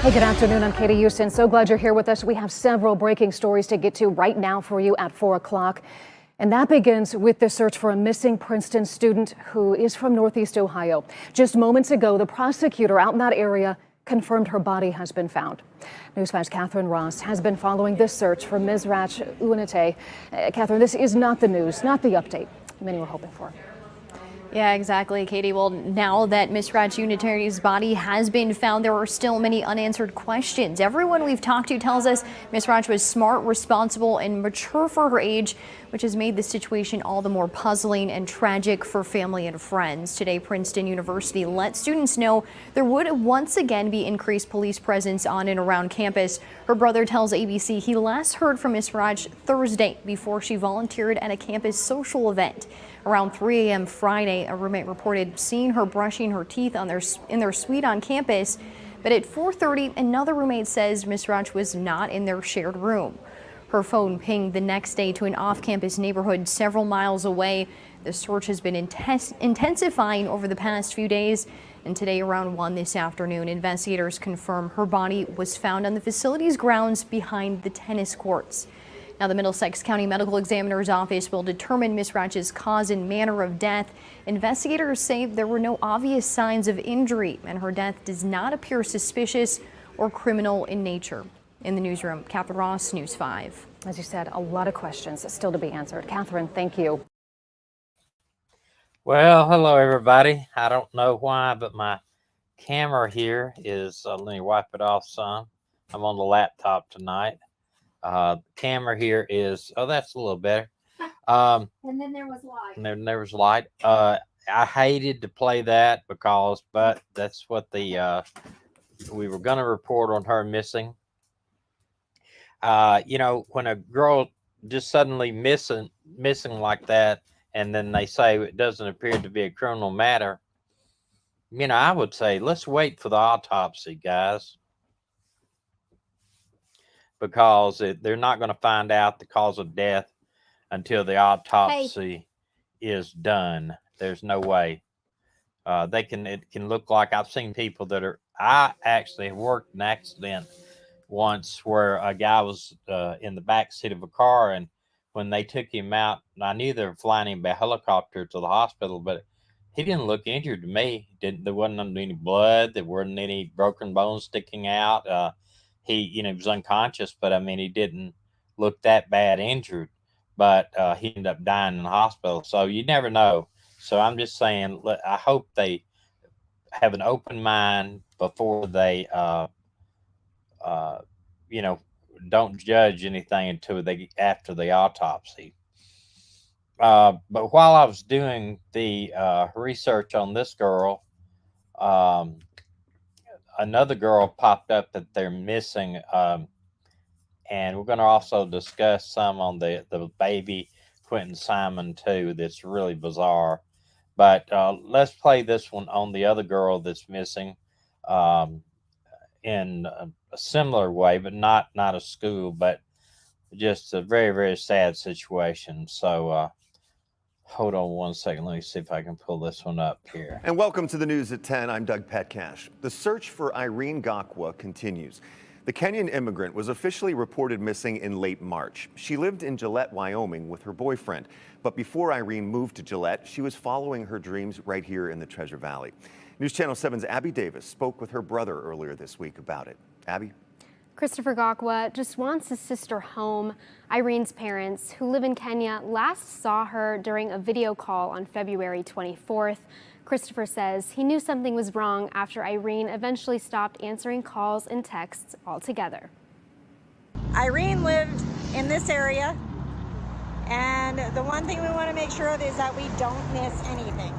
Hey, good afternoon. I'm Katie Houston. So glad you're here with us. We have several breaking stories to get to right now for you at 4 o'clock. And that begins with the search for a missing Princeton student who is from Northeast Ohio. Just moments ago, the prosecutor out in that area confirmed her body has been found. News 5's Catherine Ross has been following this search for Mizrach Unate. Catherine, this is not the news, not the update many were hoping for. Yeah, exactly, Katie. Well, now that Mizrach Unate's body has been found, there are still many unanswered questions. Everyone we've talked to tells us Mizrach was smart, responsible, and mature for her age, which has made the situation all the more puzzling and tragic for family and friends. Today, Princeton University let students know there would once again be increased police presence on and around campus. Her brother tells ABC he last heard from Mizrach Thursday before she volunteered at a campus social event. Around 3 a.m. Friday, a roommate reported seeing her brushing her teeth in their suite on campus. But at 4:30, another roommate says Mizrach was not in their shared room. Her phone pinged the next day to an off-campus neighborhood several miles away. The search has been intensifying over the past few days. And today, around 1 this afternoon, investigators confirm her body was found on the facility's grounds behind the tennis courts. Now, the Middlesex County Medical Examiner's Office will determine Mizrach's cause and manner of death. Investigators say there were no obvious signs of injury, and her death does not appear suspicious or criminal in nature. In the newsroom, Catherine Ross, News 5. As you said, a lot of questions still to be answered. Catherine, thank you. Well, hello, everybody. I don't know why, but my camera here is, let me wipe it off some. I'm on the laptop tonight. Camera here is, oh, that's a little better. And then there was light. And then there was light. I hated to play that but that's what we were going to report on her missing. You know, when a girl just suddenly missing like that, and then they say it doesn't appear to be a criminal matter, you know, I would say let's wait for the autopsy, guys. Because they're not going to find out the cause of death until the autopsy is done. There's no way. It can look like, I've seen people I actually worked an accident once where a guy was in the back seat of a car, and when they took him out, I knew they were flying him by helicopter to the hospital, but he didn't look injured to me. There wasn't any blood. There weren't any broken bones sticking out. He was unconscious, but I mean, he didn't look that bad injured, but he ended up dying in the hospital. So you never know. So I'm just saying, I hope they have an open mind before they, don't judge anything until after the autopsy. But while I was doing the research on this girl, another girl popped up that they're missing, and we're going to also discuss some on the baby Quentin Simon too. That's really bizarre, but let's play this one on the other girl that's missing in a similar way, but not a school, but just a very, very sad situation. So hold on one second. Let me see if I can pull this one up here. And welcome to the news at 10. I'm Doug Petcash. The search for Irene Gakwa continues. The Kenyan immigrant was officially reported missing in late March. She lived in Gillette, Wyoming with her boyfriend. But before Irene moved to Gillette, she was following her dreams right here in the Treasure Valley. News Channel 7's Abby Davis spoke with her brother earlier this week about it. Abby? Christopher Gakwa just wants his sister home. Irene's parents, who live in Kenya, last saw her during a video call on February 24th. Christopher says he knew something was wrong after Irene eventually stopped answering calls and texts altogether. Irene lived in this area, and the one thing we want to make sure of is that we don't miss anything.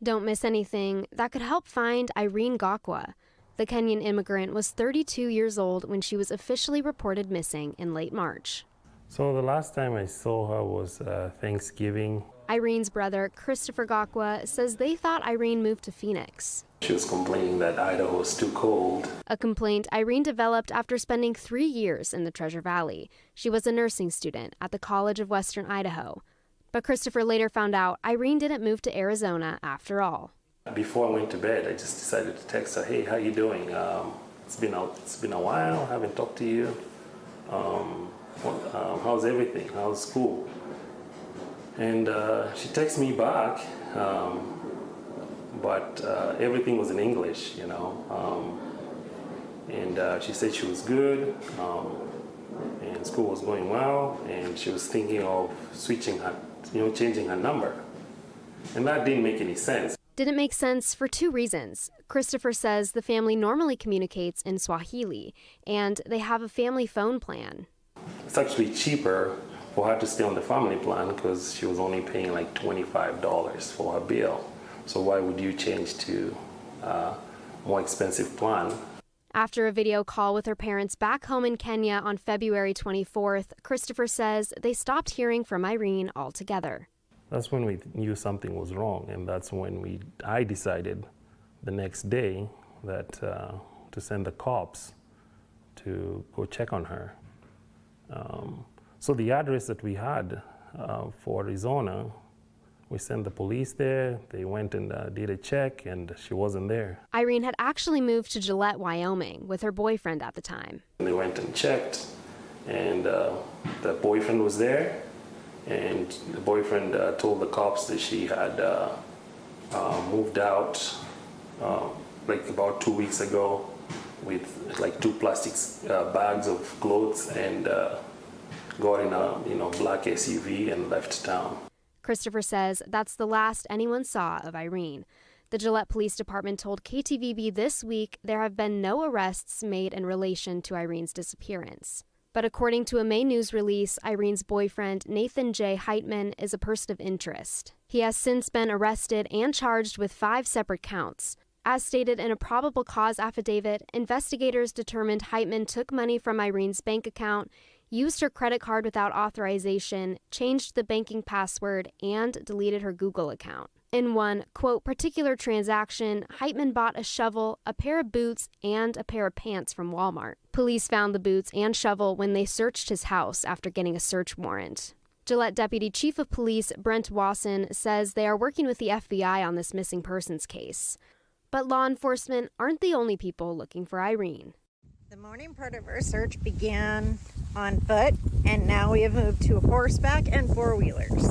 Don't miss anything. That could help find Irene Gakwa. The Kenyan immigrant was 32 years old when she was officially reported missing in late March. So the last time I saw her was Thanksgiving. Irene's brother, Christopher Gakwa, says they thought Irene moved to Phoenix. She was complaining that Idaho was too cold. A complaint Irene developed after spending 3 years in the Treasure Valley. She was a nursing student at the College of Western Idaho. But Christopher later found out Irene didn't move to Arizona after all. Before I went to bed, I just decided to text her, hey, how you doing? it's been a while. I haven't talked to you. How's everything? How's school?" And she texted me back, but everything was in English, you know. And she said she was good, and school was going well, and she was thinking of switching her, changing her number. And that didn't make any sense. Didn't make sense for two reasons. Christopher says the family normally communicates in Swahili, and they have a family phone plan. It's actually cheaper for her to stay on the family plan because she was only paying like $25 for her bill. So why would you change to a more expensive plan? After a video call with her parents back home in Kenya on February 24th, Christopher says they stopped hearing from Irene altogether. That's when we knew something was wrong, and that's when I decided the next day that to send the cops to go check on her. So the address that we had for Arizona, we sent the police there. They went and did a check, and she wasn't there. Irene had actually moved to Gillette, Wyoming, with her boyfriend at the time. And they went and checked, and the boyfriend was there, and the boyfriend told the cops that she had moved out like about 2 weeks ago with like 2 plastic bags of clothes and got in a black SUV and left town. Christopher says that's the last anyone saw of Irene. The Gillette Police Department told KTVB this week there have been no arrests made in relation to Irene's disappearance. But according to a May News release, Irene's boyfriend, Nathan J. Heitman, is a person of interest. He has since been arrested and charged with 5 separate counts. As stated in a probable cause affidavit, investigators determined Heitman took money from Irene's bank account, used her credit card without authorization, changed the banking password, and deleted her Google account. In one, quote, particular transaction, Heitman bought a shovel, a pair of boots, and a pair of pants from Walmart. Police found the boots and shovel when they searched his house after getting a search warrant. Gillette Deputy Chief of Police Brent Wasson says they are working with the FBI on this missing persons case. But law enforcement aren't the only people looking for Irene. The morning part of our search began on foot, and now we have moved to horseback and 4-wheelers.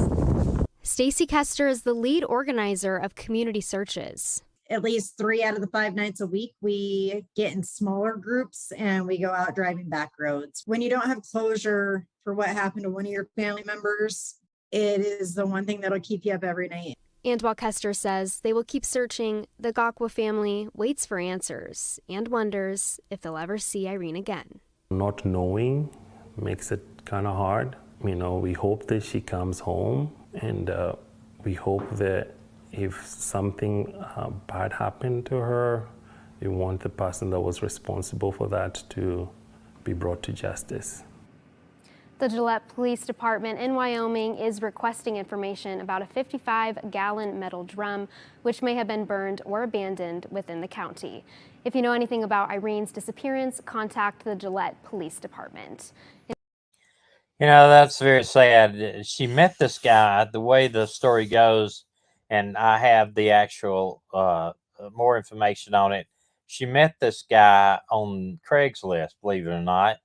Stacy Kester is the lead organizer of community searches. At least 3 out of the 5 nights a week, we get in smaller groups and we go out driving back roads. When you don't have closure for what happened to one of your family members, it is the one thing that'll keep you up every night. And while Kester says they will keep searching, the Gakwa family waits for answers and wonders if they'll ever see Irene again. Not knowing makes it kind of hard. We hope that she comes home, and we hope that if something bad happened to her, we want the person that was responsible for that to be brought to justice. The Gillette Police Department in Wyoming is requesting information about a 55-gallon metal drum which may have been burned or abandoned within the county. If you know anything about Irene's disappearance, contact the Gillette Police Department. That's very sad. She met this guy, the way the story goes, and I have the actual more information on it. She met this guy on Craigslist, believe it or not.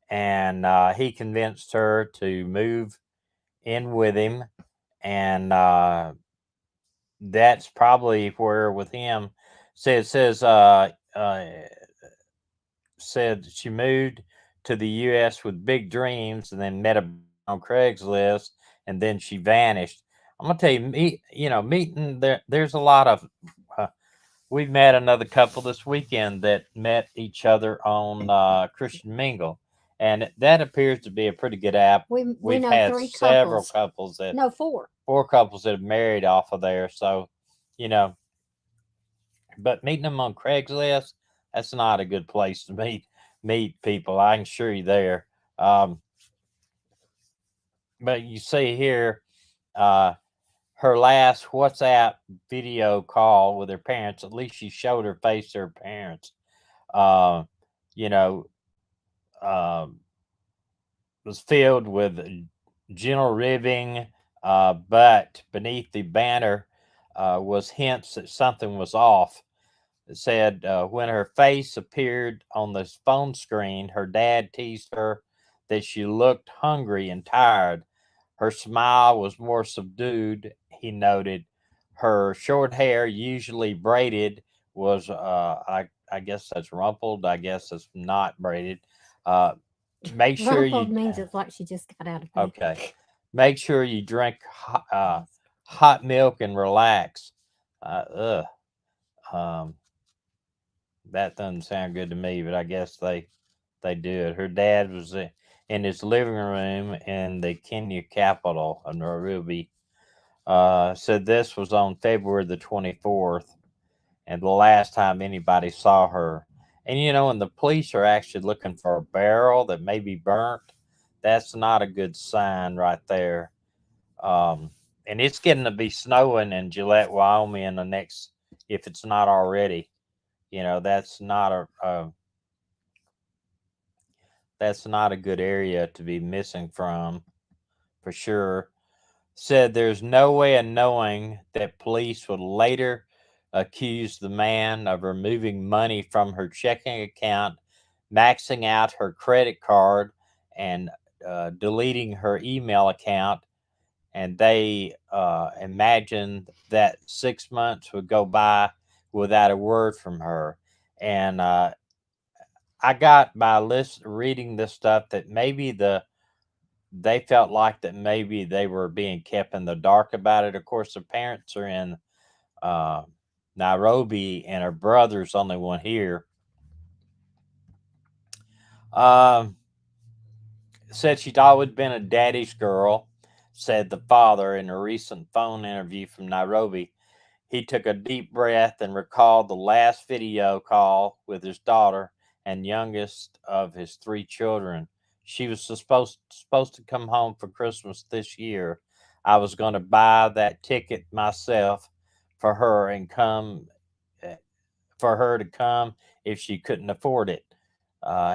And he convinced her to move in with him, and that's probably where with him. Said she moved to the U.S. with big dreams, and then met him on Craigslist, and then she vanished. I'm gonna tell you, meeting there's a lot of. We've met another couple this weekend that met each other on Christian Mingle. And that appears to be a pretty good app. We know had 3 several couples. couples that No, 4. 4 couples that have married off of there. So, but meeting them on Craigslist, that's not a good place to meet people. I can assure you there. But you see here, her last WhatsApp video call with her parents. At least she showed her face to her parents. Was filled with gentle ribbing, but beneath the banner was hints that something was off. It said when her face appeared on the phone screen, her dad teased her that she looked hungry and tired. Her smile was more subdued, he noted. Her short hair, usually braided, was, I guess that's rumpled. I guess it's not braided. Make sure Rumpled you, means it's like she just got out of bed. okay. Make sure you drink hot milk and relax. Um, that doesn't sound good to me, but I guess they do it. Her dad was in his living room in the Kenya capital of Nairobi. Said this was on February the 24th, and the last time anybody saw her. And and the police are actually looking for a barrel that may be burnt, that's not a good sign right there. And it's getting to be snowing in Gillette, Wyoming in the next, if it's not already. That's not that's not a good area to be missing from, for sure. Said there's no way of knowing that police would later accuse the man of removing money from her checking account, maxing out her credit card, and deleting her email account. And they imagined that 6 months would go by without a word from her. And I got by reading this stuff that maybe they felt like that maybe they were being kept in the dark about it. Of course, the parents are in uh, Nairobi, and her brother's only one here. Um, Said she'd always been a daddy's girl, said the father in a recent phone interview from Nairobi. He took a deep breath and recalled the last video call with his daughter and youngest of his 3 children. She was supposed to come home for Christmas this year. I was going to buy that ticket myself for her and come eh, for her to come if she couldn't afford it.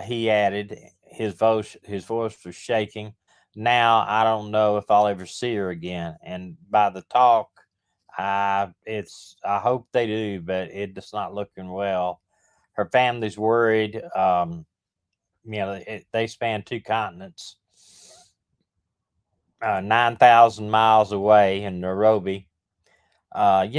He added, his voice was shaking. Now I don't know if I'll ever see her again. And by the talk, I hope they do, but it's not looking well. Her family's worried. They span 2 continents, 9,000 miles away in Nairobi. And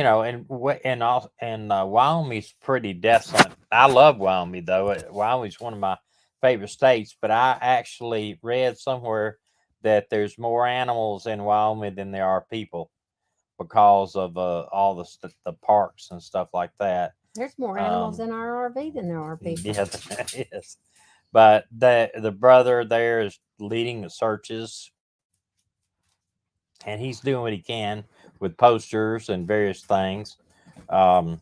Wyoming's pretty desolate. I love Wyoming though. Wyoming's one of my favorite states. But I actually read somewhere that there's more animals in Wyoming than there are people because of all the parks and stuff like that. There's more animals Um, in our RV than there are people. Yeah, that is. But the brother there is leading the searches, and he's doing what he can with posters and various things. Um,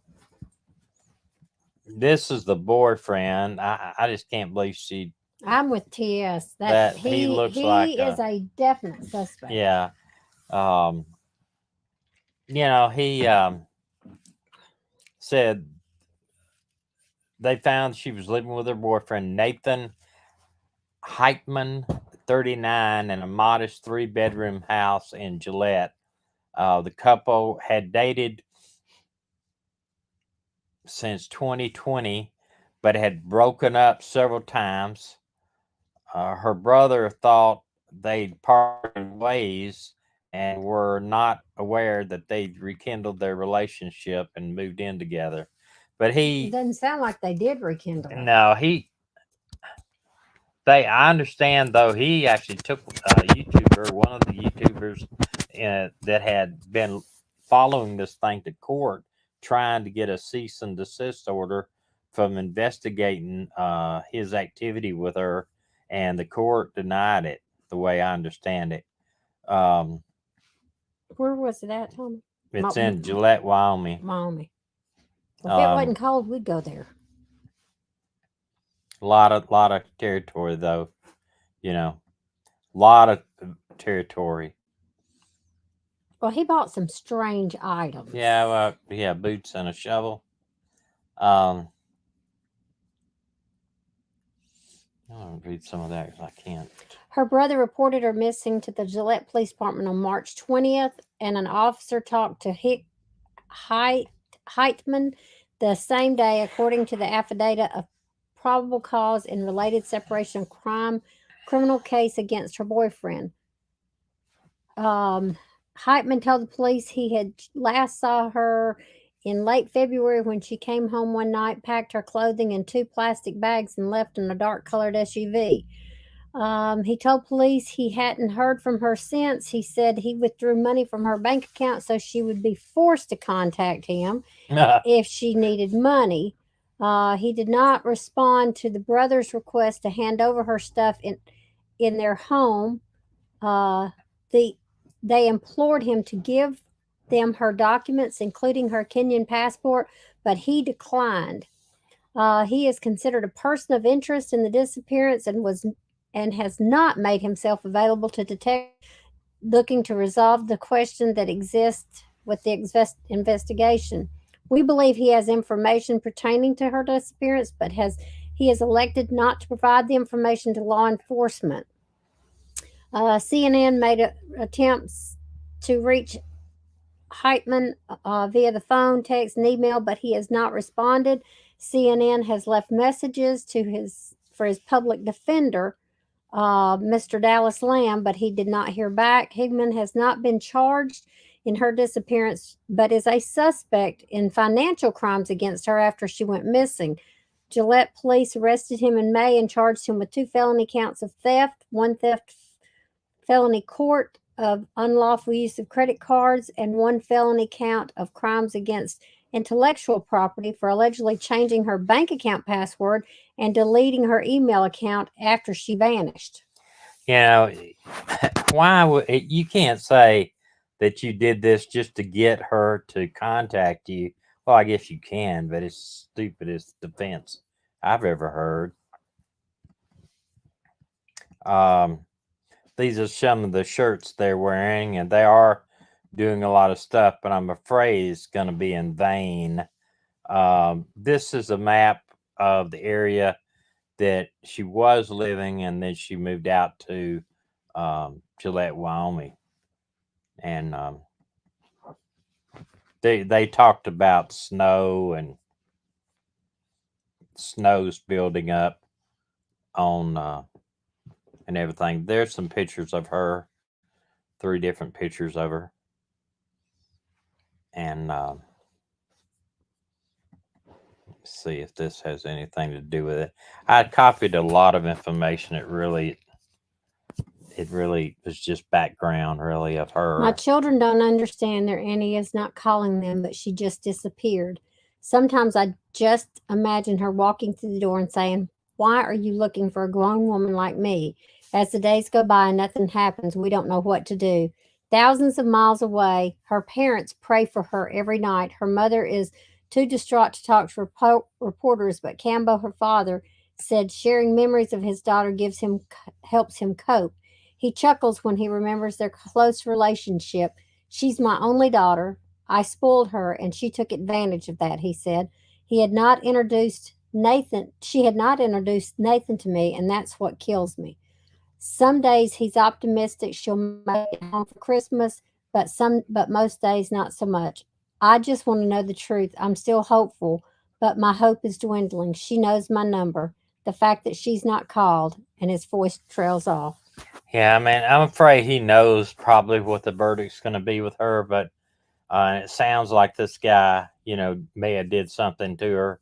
this is the boyfriend. I just can't believe she. I'm with TS. That he looks like is a definite suspect. Yeah. Um, he said they found she was living with her boyfriend Nathan Heitman, 39, in a modest 3-bedroom house in Gillette. The couple had dated since 2020, but had broken up several times. Her brother thought they'd parted ways and were not aware that they'd rekindled their relationship and moved in together. But It doesn't sound like they did rekindle it. no, I understand though, he actually took one of the YouTubers that had been following this thing to court, trying to get a cease and desist order from investigating his activity with her, and the court denied it, the way I understand it. Where was it at, Tommy? It's in Gillette, Wyoming. Wyoming. Well, if it wasn't cold, we'd go there. A lot of territory though, lot of territory. Well, he bought some strange items. Yeah, boots and a shovel. I'll read some of that because I can't. Her brother reported her missing to the Gillette Police Department on March 20th, and an officer talked to Heitman the same day, according to the affidavit of probable cause in related separation of criminal case against her boyfriend. Heitman told the police he had last saw her in late February when she came home one night, packed her clothing in 2 plastic bags, and left in a dark colored SUV. He told police he hadn't heard from her since. He said he withdrew money from her bank account so she would be forced to contact him if she needed money. He did not respond to the brother's request to hand over her stuff in their home. They implored him to give them her documents, including her Kenyan passport, but he declined. He is considered a person of interest in the disappearance and has not made himself available to detectives looking to resolve the question that exists with the investigation. We believe he has information pertaining to her disappearance, but he has elected not to provide the information to law enforcement. CNN made attempts to reach Heitman via the phone, text, and email, but he has not responded. CNN has left messages for his public defender, Mr. Dallas Lamb, but he did not hear back. Higman has not been charged in her disappearance, but is a suspect in financial crimes against her after she went missing. Gillette police arrested him in May and charged him with 2 felony counts of theft, 1 theft felony count of unlawful use of credit cards, and 1 felony count of crimes against intellectual property for allegedly changing her bank account password and deleting her email account after she vanished. You know, why would you can't say that you did this just to get her to contact you? Well, I guess you can, but it's stupidest defense I've ever heard. These are some of the shirts they're wearing, and they are doing a lot of stuff, but I'm afraid it's going to be in vain. This is a map of the area that she was living, and then she moved out to Gillette, Wyoming. And they talked about snow, and snow's building up on and everything. There's some pictures of her, 3 different pictures of her. And let's see if this has anything to do with it. I copied a lot of information. It really was just background, really, of her. My children don't understand their auntie is not calling them, but she just disappeared. Sometimes I just imagine her walking through the door and saying, "Why are you looking for a grown woman like me?" As the days go by and nothing happens, we don't know what to do. Thousands of miles away, her parents pray for her every night. Her mother is too distraught to talk to reporters, but Cambo, her father, said sharing memories of his daughter helps him cope. He chuckles when he remembers their close relationship. "She's my only daughter. I spoiled her, and she took advantage of that," he said. She had not introduced Nathan to me, and that's what kills me. Some days he's optimistic she'll make it home for Christmas, but most days not so much. I just want to know the truth. I'm still hopeful, but my hope is dwindling. She knows my number. The fact that she's not called, and his voice trails off. Yeah, I mean, I'm afraid he knows probably what the verdict's going to be with her, but it sounds like this guy, may have did something to her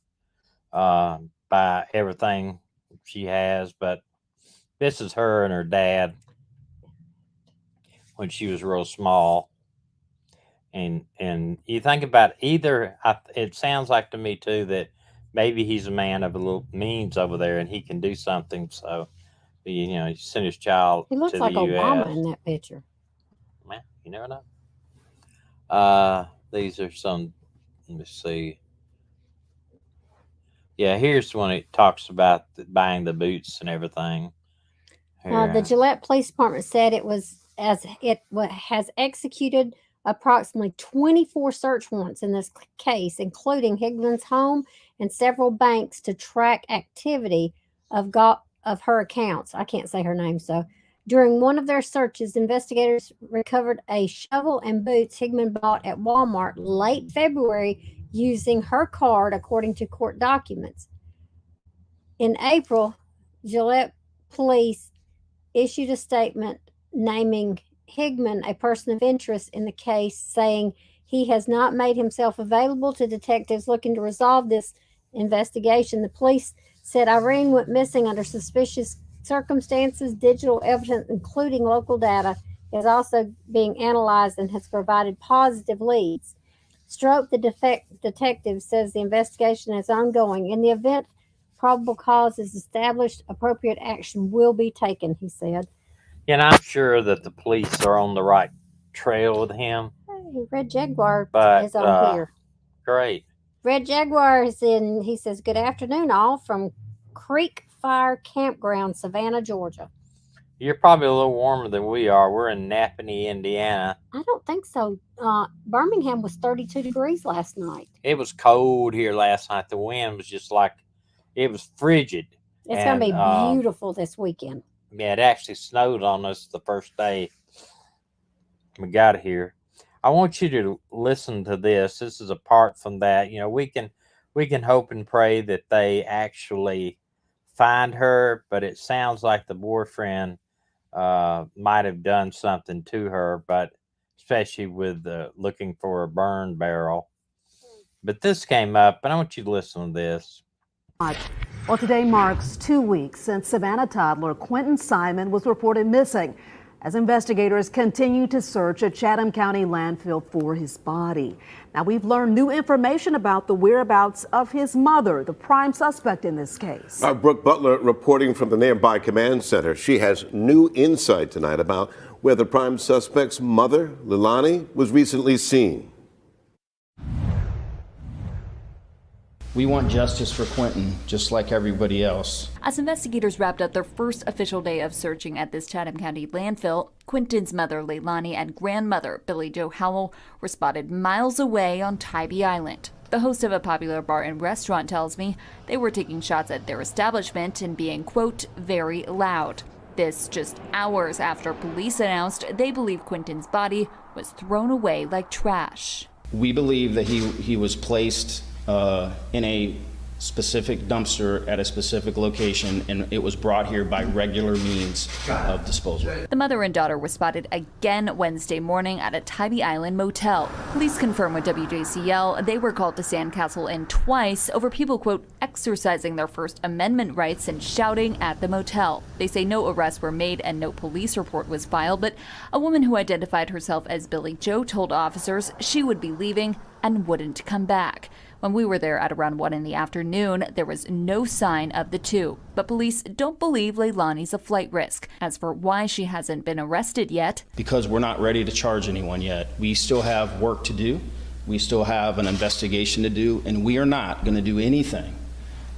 by everything she has. But this is her and her dad when she was real small. And you think about it sounds like to me too that maybe he's a man of a little means over there and he can do something. So, he sent his child He looks to like the Obama US. in that picture. Man, you never know. These are some, let me see. Yeah, here's when it talks about buying the boots and everything. The Gillette Police Department said it has executed approximately 24 search warrants in this case, including Higman's home and several banks to track activity of her accounts. I can't say her name, so. During one of their searches, investigators recovered a shovel and boots Higman bought at Walmart late February using her card, according to court documents. In April, Gillette police issued a statement naming Higman a person of interest in the case, saying he has not made himself available to detectives looking to resolve this investigation. The police said Irene went missing under suspicious circumstances. Digital evidence, including local data, is also being analyzed and has provided positive leads. Stroke, the detective, says the investigation is ongoing. In the event probable cause is established, appropriate action will be taken, he said. And I'm sure that the police are on the right trail with him. Hey, Red Jaguar But is on here. great. Red Jaguar is in, he says, good afternoon, all from Creek Fire Campground, Savannah, Georgia. You're probably a little warmer than we are. We're in Napanee, Indiana. I don't think so. Birmingham was 32 degrees last night. It was cold here last night. The wind was just like, it was frigid. It's going to be beautiful this weekend. Yeah, it actually snowed on us the first day we got here. I want you to listen to this. This is apart from that. You know, we can hope and pray that they actually find her, but it sounds like the boyfriend might have done something to her, but especially with looking for a burn barrel. But this came up, and I want you to listen to this. Well, today marks 2 weeks since Savannah toddler Quentin Simon was reported missing, as investigators continue to search a Chatham County landfill for his body. Now, we've learned new information about the whereabouts of his mother, the prime suspect in this case. Brooke Butler reporting from the nearby command center. She has new insight tonight about where the prime suspect's mother, Leilani, was recently seen. We want justice for Quentin, just like everybody else. As investigators wrapped up their first official day of searching at this Chatham County landfill, Quentin's mother, Leilani, and grandmother, Billy Jo Howell, were spotted miles away on Tybee Island. The host of a popular bar and restaurant tells me they were taking shots at their establishment and being, quote, very loud. This just hours after police announced they believe Quentin's body was thrown away like trash. We believe that he was placed in a specific dumpster at a specific location, and it was brought here by regular means of disposal. The mother and daughter were spotted again Wednesday morning at a Tybee Island motel. Police confirmed with WJCL they were called to Sandcastle Inn twice over people, quote, exercising their First Amendment rights and shouting at the motel. They say no arrests were made and no police report was filed, but a woman who identified herself as Billy Jo told officers she would be leaving and wouldn't come back. When we were there at around 1 in the afternoon, there was no sign of the two. But police don't believe Leilani's a flight risk. As for why she hasn't been arrested yet, because we're not ready to charge anyone yet. We still have work to do. We still have an investigation to do, and we are not going to do anything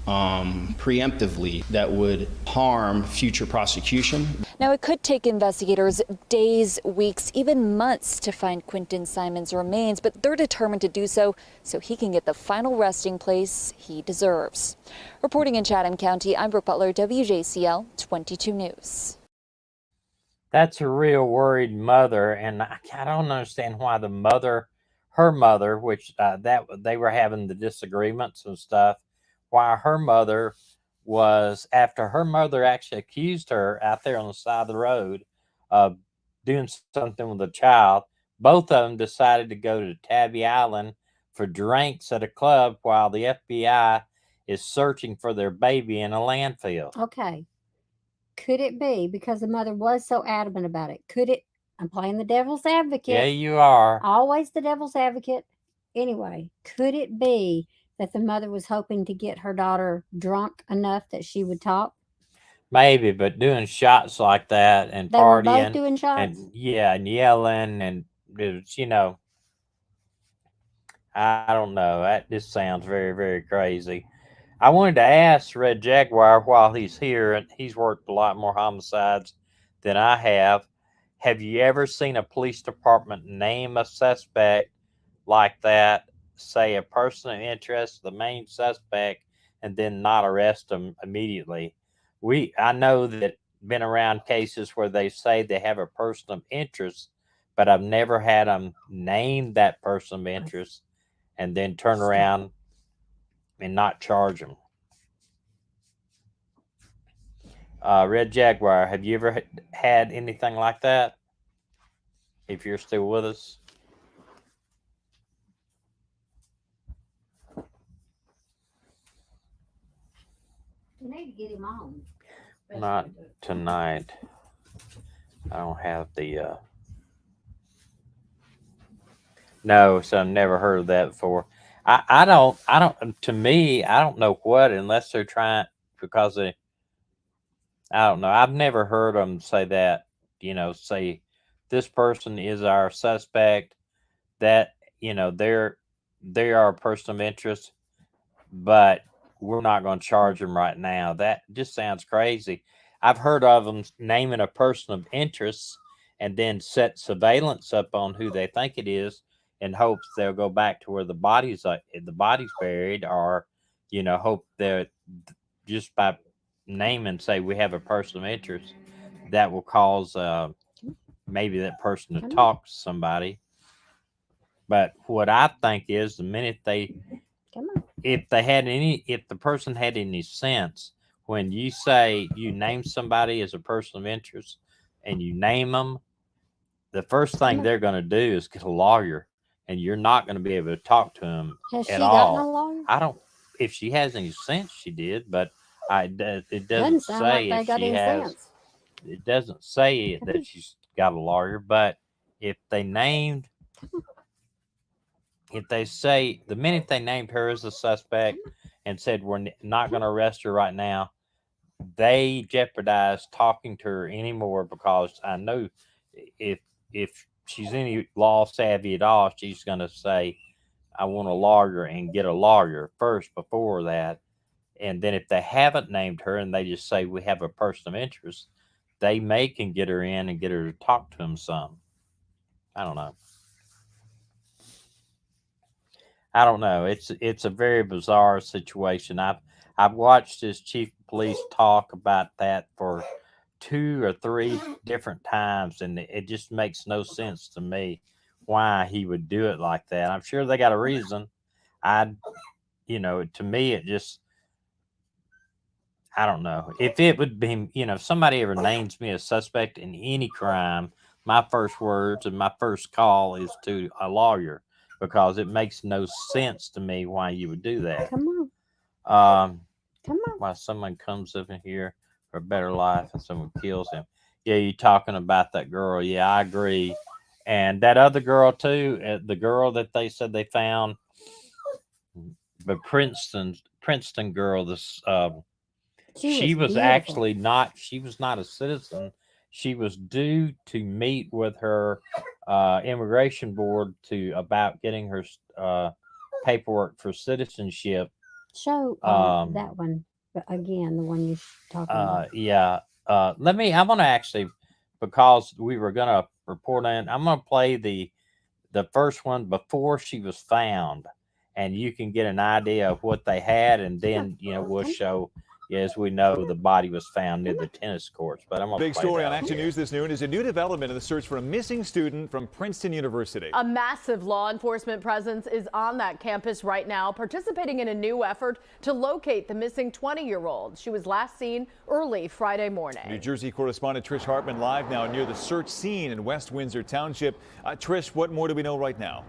preemptively that would harm future prosecution. Now, it could take investigators days, weeks, even months to find Quentin Simon's remains, but they're determined to do so he can get the final resting place he deserves. Reporting in Chatham County, I'm Brooke Butler, WJCL 22 News. That's a real worried mother, and I don't understand why her mother, which that they were having the disagreements and stuff, why her mother was, after her mother actually accused her out there on the side of the road of doing something with a child, both of them decided to go to Tybee Island for drinks at a club while the FBI is searching for their baby in a landfill. Okay. Could it be because the mother was so adamant about it? Could it? I'm playing the devil's advocate. Yeah, you are. Always the devil's advocate. Anyway, could it be that the mother was hoping to get her daughter drunk enough that she would talk? Maybe, but doing shots like that and They partying, were both doing shots? and yelling, and it was, I don't know. That just sounds very, very crazy. I wanted to ask Red Jaguar while he's here, and he's worked a lot more homicides than I have. Have you ever seen a police department name a suspect like that, say a person of interest, the main suspect, and then not arrest them immediately? I know that been around cases where they say they have a person of interest, but I've never had them name that person of interest and then turn around and not charge them. Red Jaguar, have you ever had anything like that? If you're still with us. You need to get him on. Not tonight. I don't have the no, so I've never heard of that before. I don't to me, I don't know what, unless they're trying, because they, I don't know. I've never heard them say that, say this person is our suspect, that, they are a person of interest, but we're not going to charge them right now. That just sounds crazy. I've heard of them naming a person of interest and then set surveillance up on who they think it is in hopes they'll go back to where the body's buried, or, hope that just by name and say we have a person of interest, that will cause maybe that person to talk to somebody. But what I think is, the minute if the person had any sense, when you say you name somebody as a person of interest and you name them, the first thing they're going to do is get a lawyer, and you're not going to be able to talk to them at all. Gotten a lawyer? I don't, if she has any sense, she did, but it doesn't Doesn't sound say like if they got she any has. sense. It doesn't say that she's got a lawyer, but if they say the minute they named her as a suspect and said we're not going to arrest her right now, they jeopardize talking to her anymore, because I know if she's any law savvy at all, she's going to say, I want a lawyer, and get a lawyer first before that. And then if they haven't named her and they just say we have a person of interest, they can get her in and get her to talk to him some. I don't know. It's a very bizarre situation. I've watched this chief of police talk about that for 2 or 3 different times, and it just makes no sense to me why he would do it like that. I'm sure they got a reason. To me, it just, I don't know. If it would be, if somebody ever names me a suspect in any crime, my first words and my first call is to a lawyer, because it makes no sense to me why you would do that. Come on. Why someone comes up in here for a better life and someone kills him. Yeah, you talking about that girl. Yeah, I agree. And that other girl too, the girl that they said they found, the Princeton girl, this she was actually not, she was not a citizen. She was due to meet with her immigration board about getting her paperwork for citizenship. Show that one again, the one you're talking about. Yeah. I want to actually, because we were going to report on, I'm going to play the first one before she was found, and you can get an idea of what they had, and then we'll show. As we know, the body was found near the tennis courts. But I'm going to big story on Action News this noon is a new development in the search for a missing student from Princeton University. A massive law enforcement presence is on that campus right now, participating in a new effort to locate the missing 20-year-old. She was last seen early Friday morning. New Jersey correspondent Trish Hartman live now near the search scene in West Windsor Township. Trish, what more do we know right now?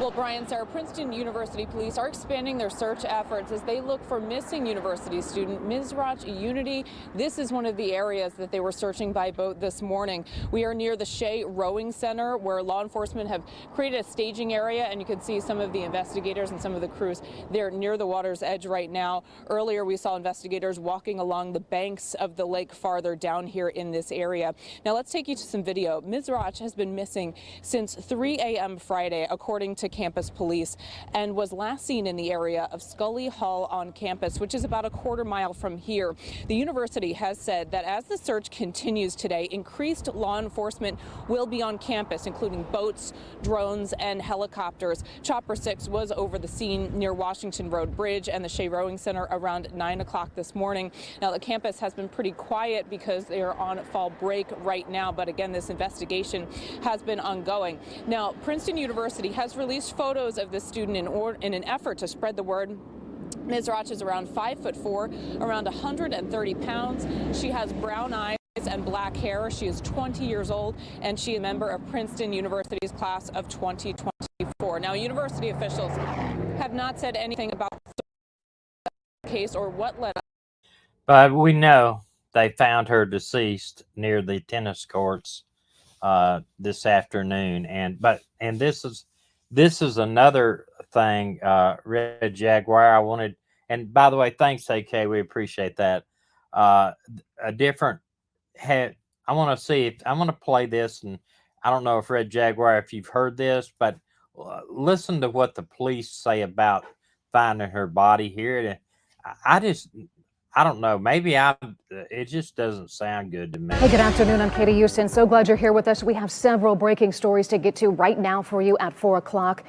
Well, Brian, Sarah, Princeton University police are expanding their search efforts as they look for missing university student Mizrach Unity. This is one of the areas that they were searching by boat this morning. We are near the Shea Rowing Center, where law enforcement have created a staging area, and you can see some of the investigators and some of the crews there near the water's edge right now. Earlier, we saw investigators walking along the banks of the lake farther down here in this area. Now, let's take you to some video. Mizrach has been missing since 3 a.m. Friday, according to campus police, and was last seen in the area of Scully Hall on campus, which is about a quarter mile from here. The university has said that as the search continues today, increased law enforcement will be on campus, including boats, drones, and helicopters. Chopper 6 was over the scene near Washington Road Bridge and the Shea Rowing Center around 9 o'clock this morning. Now, the campus has been pretty quiet because they are on fall break right now, but again, this investigation has been ongoing. Now, Princeton University has released released photos of the student in an effort to spread the word. Ms. Roch is around 5'4", around 130 pounds. She has brown eyes and black hair. She is 20 years old, and she is a member of Princeton University's class of 2024. Now, university officials have not said anything about the case or what led up. But we know they found her deceased near the tennis courts this afternoon, and this is another thing, Red Jaguar. I wanted, and by the way, thanks, AK. We appreciate that. A different head. I want to see if I want to play this, and I don't know if Red Jaguar, if you've heard this, but listen to what the police say about finding her body here. I don't know. Maybe it just doesn't sound good to me. Hey, good afternoon. I'm Katie Houston. So glad you're here with us. We have several breaking stories to get to right now for you at 4 o'clock.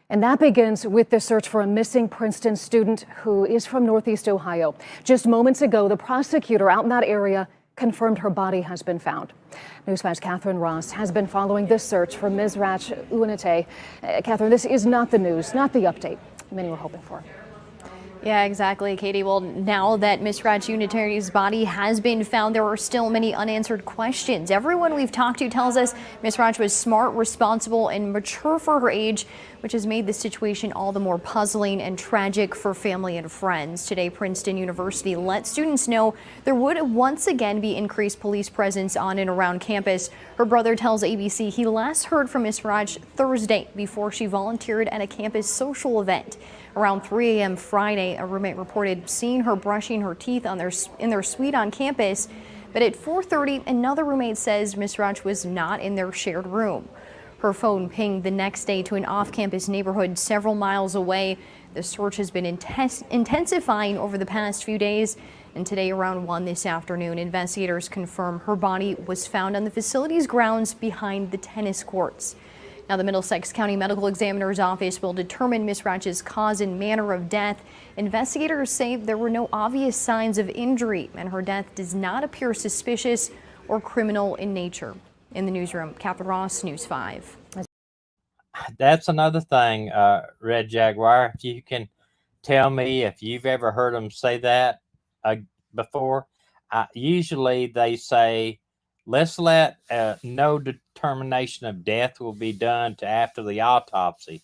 And that begins with the search for a missing Princeton student who is from Northeast Ohio. Just moments ago, the prosecutor out in that area confirmed her body has been found. News 5's Catherine Ross has been following this search for Ms. Roch Unite. Catherine, this is not the news, not the update many were hoping for. Yeah, exactly, Katie. Well, now that Miss Roch Unitary's body has been found, there are still many unanswered questions. Everyone we've talked to tells us Miss Roch was smart, responsible, and mature for her age, which has made the situation all the more puzzling and tragic for family and friends. Today, Princeton University let students know there would once again be increased police presence on and around campus. Her brother tells ABC he last heard from Miss Roch Thursday before she volunteered at a campus social event. Around 3 a.m. Friday, a roommate reported seeing her brushing her teeth in their suite on campus. But at 4:30, another roommate says Miss Roch was not in their shared room. Her phone pinged the next day to an off-campus neighborhood several miles away. The search has been intensifying over the past few days. And today, around 1 this afternoon, investigators confirm her body was found on the facility's grounds behind the tennis courts. Now, the Middlesex County Medical Examiner's Office will determine Miss Roch's cause and manner of death. Investigators say there were no obvious signs of injury, and her death does not appear suspicious or criminal in nature. In the newsroom, Catherine Ross, News 5. That's another thing, Red Jaguar. If you can tell me if you've ever heard them say that before. Usually they say, let's let no determination of death will be done to after the autopsy.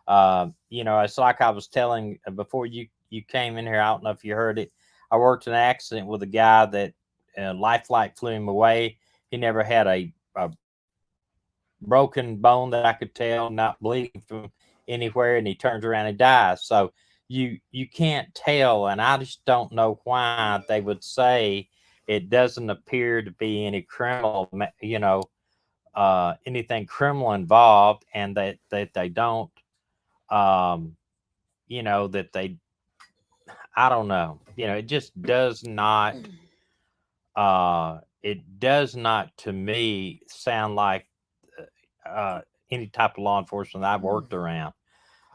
It's like I was telling before you came in here. I don't know if you heard it. I worked in an accident with a guy that life flight flew him away. He never had a broken bone that I could tell, not bleeding from anywhere, and he turns around and dies. So you can't tell, and I just don't know why they would say it doesn't appear to be any criminal, anything criminal involved, and that they don't, that they, I don't know, it just does not, to me sound like any type of law enforcement I've worked around.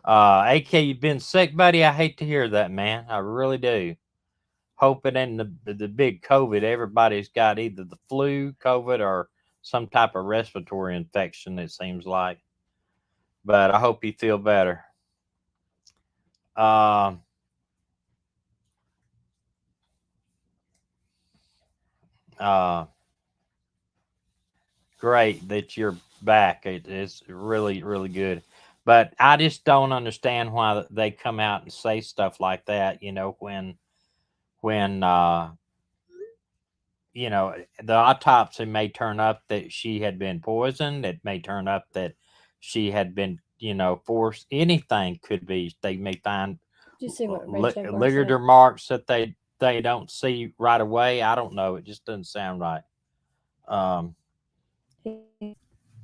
AK, you've been sick, buddy. I hate to hear that, man. I really do. Hoping in the big COVID, everybody's got either the flu, COVID, or some type of respiratory infection, it seems like. But I hope you feel better. Great that you're back. It's really, really good. But I just don't understand why they come out and say stuff like that, when the autopsy may turn up that she had been poisoned. It may turn up that she had been, forced. Anything could be. They may find ligature marks that they don't see right away. I don't know. It just doesn't sound right.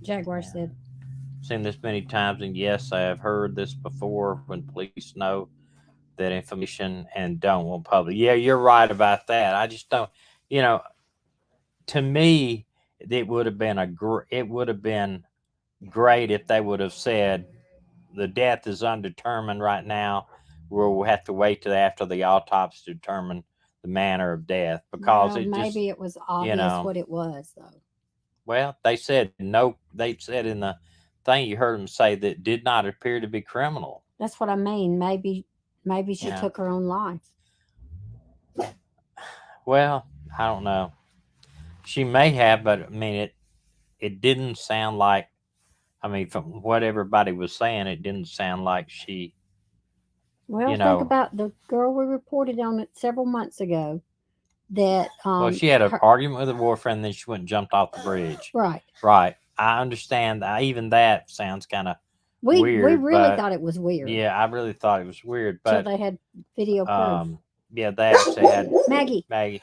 Jaguar said. Seen this many times, and yes, I have heard this before. When police know that information and don't want public. Yeah, you're right about that. I just don't. To me, it would have been great if they would have said the death is undetermined right now. We'll have to wait till after the autopsy to determine the manner of death, because maybe it was obvious what it was, though. Well, they said no. They said in the thing you heard him say that did not appear to be criminal. That's what I mean. Maybe she Yeah. took her own life. Well, I don't know. She may have, but I mean, it didn't sound like. I mean, from what everybody was saying, it didn't sound like she. Well, You think know, about the girl we reported on it several months ago. That well, she had an argument with her boyfriend, then she went and jumped off the bridge. Right. Right. I understand. Even that sounds kind of weird. We really but thought it was weird. Yeah, I really thought it was weird. But Until they had video proof. Yeah, they actually had Maggie. They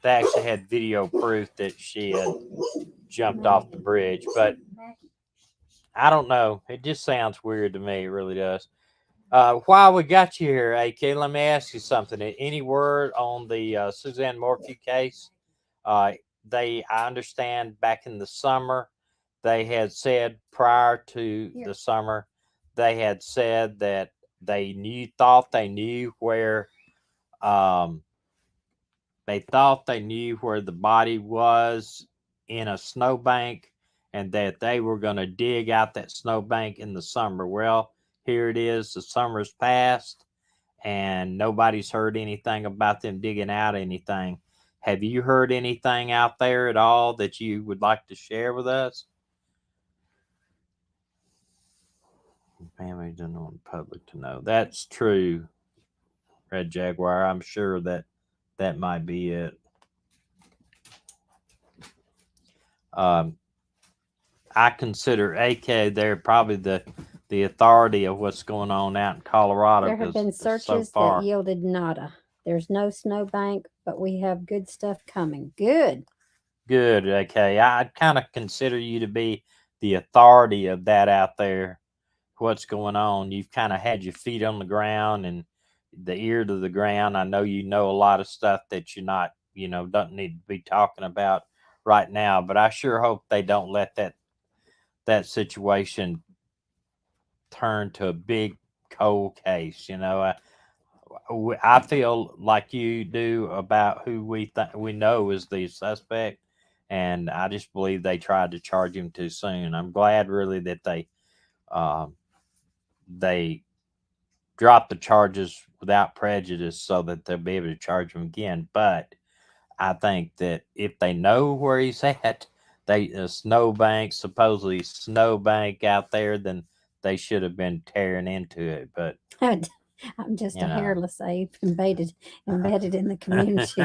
actually had video proof that she had jumped off the bridge. But I don't know. It just sounds weird to me. It really does. While we got you here, AK, let me ask you something. Any word on the Suzanne Morphew case? I understand back in the summer, they had said prior to the summer, they had said that thought they knew where the body was in a snowbank, and that they were going to dig out that snowbank in the summer. Well, here it is. The summer's passed, and nobody's heard anything about them digging out anything. Have you heard anything out there at all that you would like to share with us? Family doesn't want the public to know. That's true, Red Jaguar. I'm sure that might be it. I consider AK they're probably the authority of what's going on out in Colorado. There have been searches so far, that yielded nada. There's no snowbank, but we have good stuff coming. Good. Good, AK. I'd kind of consider you to be the authority of that out there. What's going on? You've kind of had your feet on the ground and the ear to the ground. I know you know a lot of stuff that you're not, don't need to be talking about right now. But I sure hope they don't let that situation turn to a big cold case. I feel like you do about who we know is the suspect, and I just believe they tried to charge him too soon. I'm glad really that they dropped the charges without prejudice so that they'll be able to charge him again. But I think that if they know where he's at, supposedly snowbank out there, then they should have been tearing into it. But I'm just a hairless ape embedded in the community.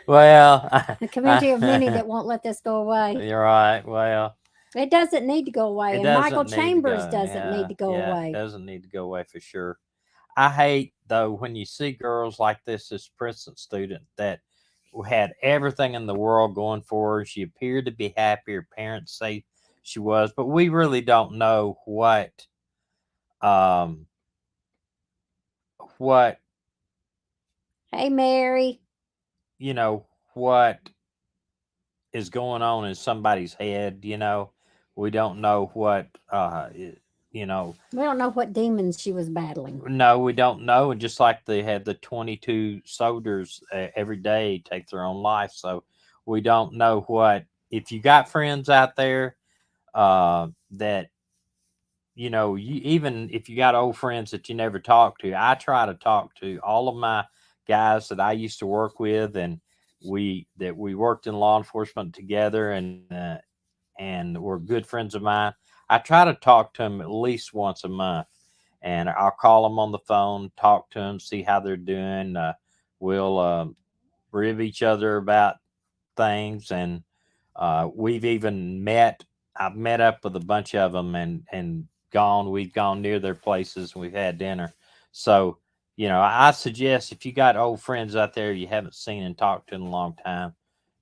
Well, a community of many that won't let this go away. You're right. Well, it doesn't need to go away. And Michael Chambers doesn't need to go away. It doesn't need to go away for sure. I hate, though, when you see girls like this Princeton student that had everything in the world going for her. She appeared to be happy. Her parents say she was, but we really don't know what Hey, Mary. What is going on in somebody's head. We don't know what we don't know what demons she was battling. No, we don't know. And just like they had the 22 soldiers every day take their own life, so we don't know if you got friends out there that even if you got old friends that you never talk to. I try to talk to all of my guys that I used to work with, and we worked in law enforcement together, and were good friends of mine. I try to talk to them at least once a month, and I'll call them on the phone, talk to them, see how they're doing. We'll rib each other about things, and we've even met. I've met up with a bunch of them and we've gone near their places and we've had dinner. So, I suggest if you got old friends out there you haven't seen and talked to in a long time,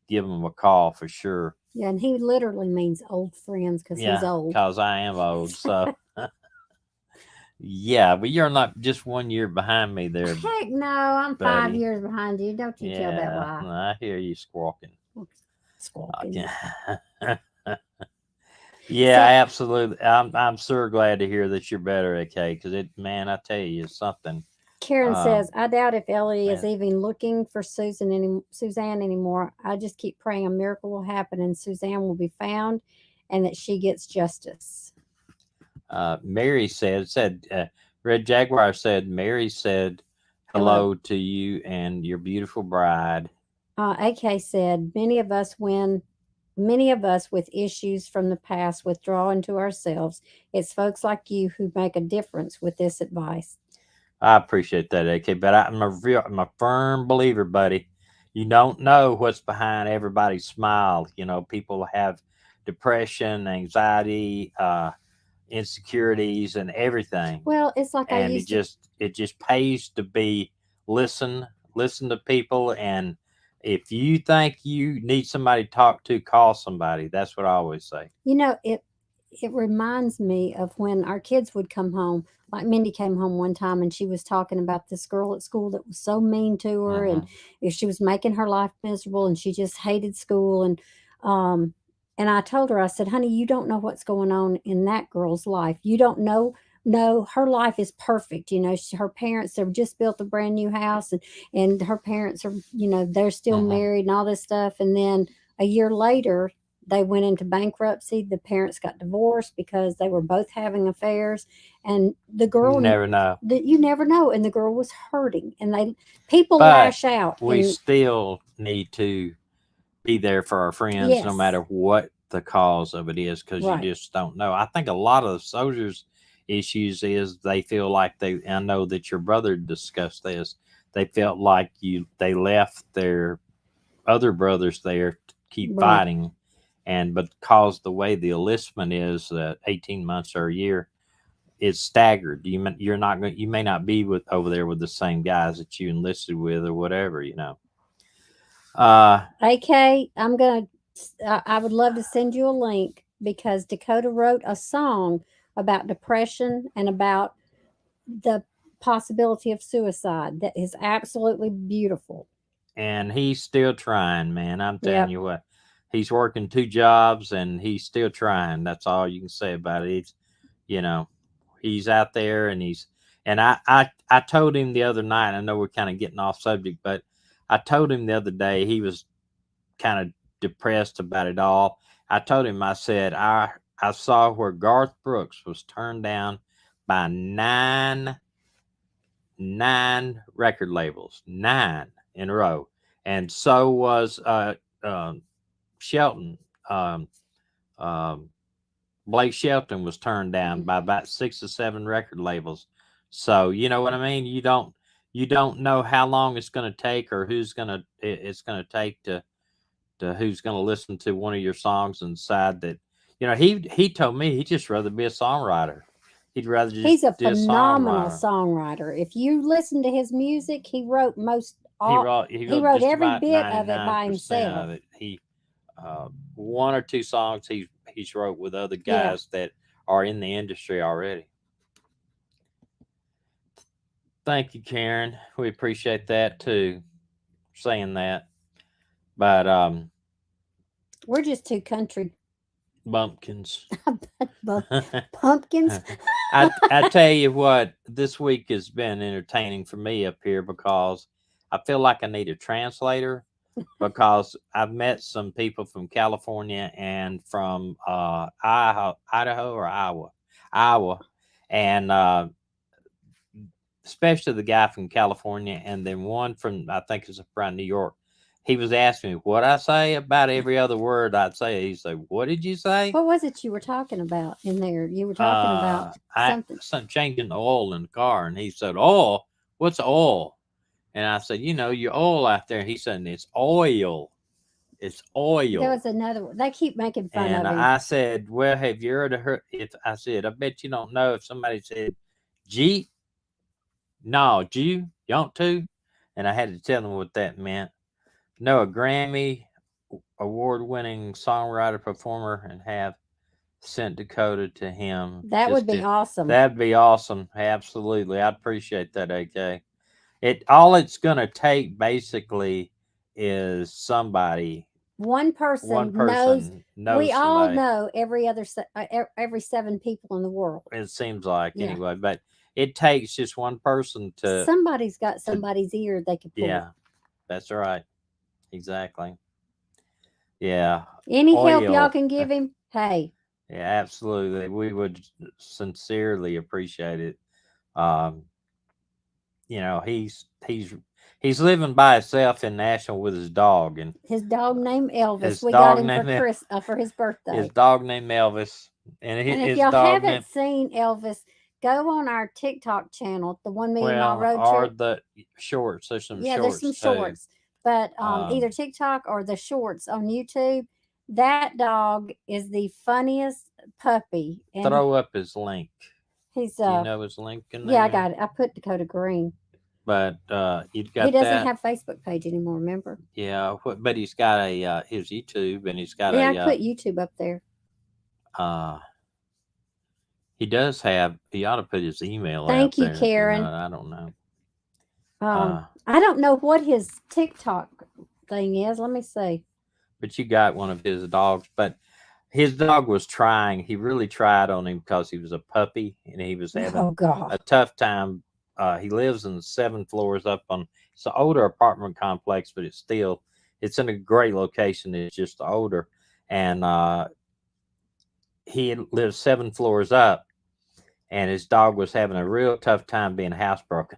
give them a call for sure. Yeah, and he literally means old friends because he's old. Because I am old, so. Yeah, but you're not just 1 year behind me there. Heck no, I'm buddy. 5 years behind you. Don't you tell that lie. I hear you squawking. Squawking. Yeah, absolutely. I'm sure glad to hear that you're better, okay? Because I tell you, it's something. Karen says, I doubt if Ellie is even looking for Suzanne anymore. I just keep praying a miracle will happen and Suzanne will be found and that she gets justice. Mary said, Red Jaguar said, Mary said hello to you and your beautiful bride. AK said, many of us with issues from the past withdraw into ourselves. It's folks like you who make a difference with this advice. I appreciate that, AK, but I'm a firm believer, buddy. You don't know what's behind everybody's smile. You know, people have depression, anxiety, insecurities, and everything. Well, it's like and it just pays to be listen to people, and if you think you need somebody to talk to, call somebody. That's what I always say. You know, it reminds me of when our kids would come home. Like Mindy came home one time and she was talking about this girl at school that was so mean to her, and she was making her life miserable, and she just hated school. And I told her, I said, honey, you don't know what's going on in that girl's life. You don't know. No, her life is perfect. You know, her parents have just built a brand new house, and her parents are, you know, they're still married and all this stuff. And then a year later, they went into bankruptcy. The parents got divorced because they were both having affairs, and the girl, you never know. You never know. And the girl was hurting, and people lash out. We still need to be there for our friends, no matter what the cause of it is, because you just don't know. I think a lot of the soldiers' issues is they feel like I know that your brother discussed this. They felt like they left their other brothers there to keep fighting. And because the way the enlistment is, 18 months or a year, it's staggered. You may not be over there with the same guys that you enlisted with or whatever, you know. AK, I would love to send you a link, because Dakota wrote a song about depression and about the possibility of suicide that is absolutely beautiful. And he's still trying, man. I'm telling you what. He's working 2 jobs and he's still trying. That's all you can say about it. He's out there, and I told him the other night, I know we're kind of getting off subject, but I told him the other day, he was kind of depressed about it all. I told him, I said, I saw where Garth Brooks was turned down by nine record labels, 9 in a row. And so was Shelton. Blake Shelton was turned down by about 6 or 7 record labels. So you know what I mean? You don't know how long it's going to take, or it's going to take to who's going to listen to one of your songs and decide that, he told me he'd just rather be a songwriter. He'd rather just He's a phenomenal songwriter. If you listen to his music, he wrote he wrote every bit of it by himself. Of it. He 1 or 2 songs he's wrote with other guys that are in the industry already. Thank you, Karen. We appreciate that too, saying that. But we're just 2 country bumpkins. Pumpkins. I tell you what, this week has been entertaining for me up here, because I feel like I need a translator, because I've met some people from California and from Idaho or Iowa, and especially the guy from California, and then one from, I think it's from New York. He was asking me what I say about every other word I'd say. He said, "What did you say? What was it you were talking about in there? You were talking about something changing the oil in the car." And he said, "Oil? What's oil?" And I said, your oil out there. He said, "It's oil. It's oil." There was another one. They keep making fun of him. And I said, "Well, have you heard I said, I bet you don't know if somebody said Jeep. No, you don't too." And I had to tell them what that meant. No, a Grammy award-winning songwriter, performer, and have sent Dakota to him. That would be awesome. That'd be awesome. Absolutely. I'd appreciate that, AK. All it's going to take basically is somebody. One person knows we all know every 7 people in the world. It seems like, anyway, but it takes just one person to. Somebody's got somebody's ear they could pull. Yeah, that's right. Exactly. Yeah. Any help y'all can give him? Hey, Yeah, absolutely. We would sincerely appreciate it. Um, you know, he's living by himself in Nashville with his dog, and his dog named Elvis. his We got dog him for named for his birthday. his dog named Elvis, and And if his y'all dog haven't named seen Elvis, go on our TikTok channel, the 1 Million Mile well, Road or Trip. the shorts. There's some Yeah, there's shorts some too. shorts, but either Um, TikTok or the shorts on YouTube. That dog is the funniest puppy, and throw up his link. he's Do you know his link in yeah, I there? got it. I put Dakota Green. But you've got He doesn't that. have Facebook page anymore. Remember? Yeah, but he's got a his YouTube, and he's got Yeah, I a put YouTube up there. he does have. He ought to put his email Thank out you, there. Karen. I don't know. I don't know what his TikTok thing is. Let me see. But you got one of his dogs. But his dog was trying. He really tried on him because he was a puppy, and he was having Oh God. a tough time. He lives in 7 floors up on. It's an older apartment complex, but it's in a great location. It's just older, and he lives 7 floors up, and his dog was having a real tough time being housebroken.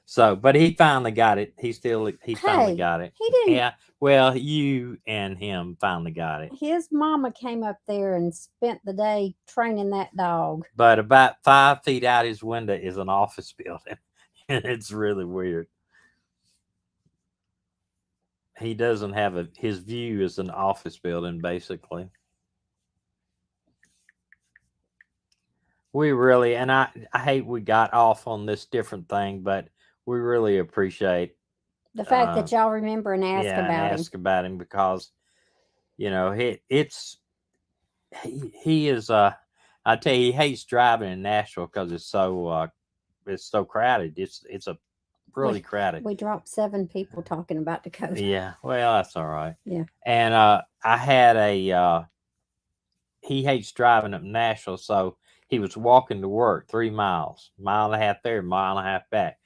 So, but he finally got it. He finally got it. He didn't. Yeah. Well, you and him finally got it. His mama came up there and spent the day training that dog. But about 5 feet out his window is an office building. It's really weird. He doesn't have his view is an office building, basically. We really, and I hate we got off on this different thing, but we really appreciate The fact that y'all remember and ask yeah, about and him. ask about him because, you know, he is I tell you, he hates driving in Nashville because it's so crowded. It's a really crowded. We dropped 7 people talking about Dakota. Yeah, well, that's all right. Yeah. And I had he hates driving up Nashville, so he was walking to work 3 miles, mile and a half there, mile and a half back.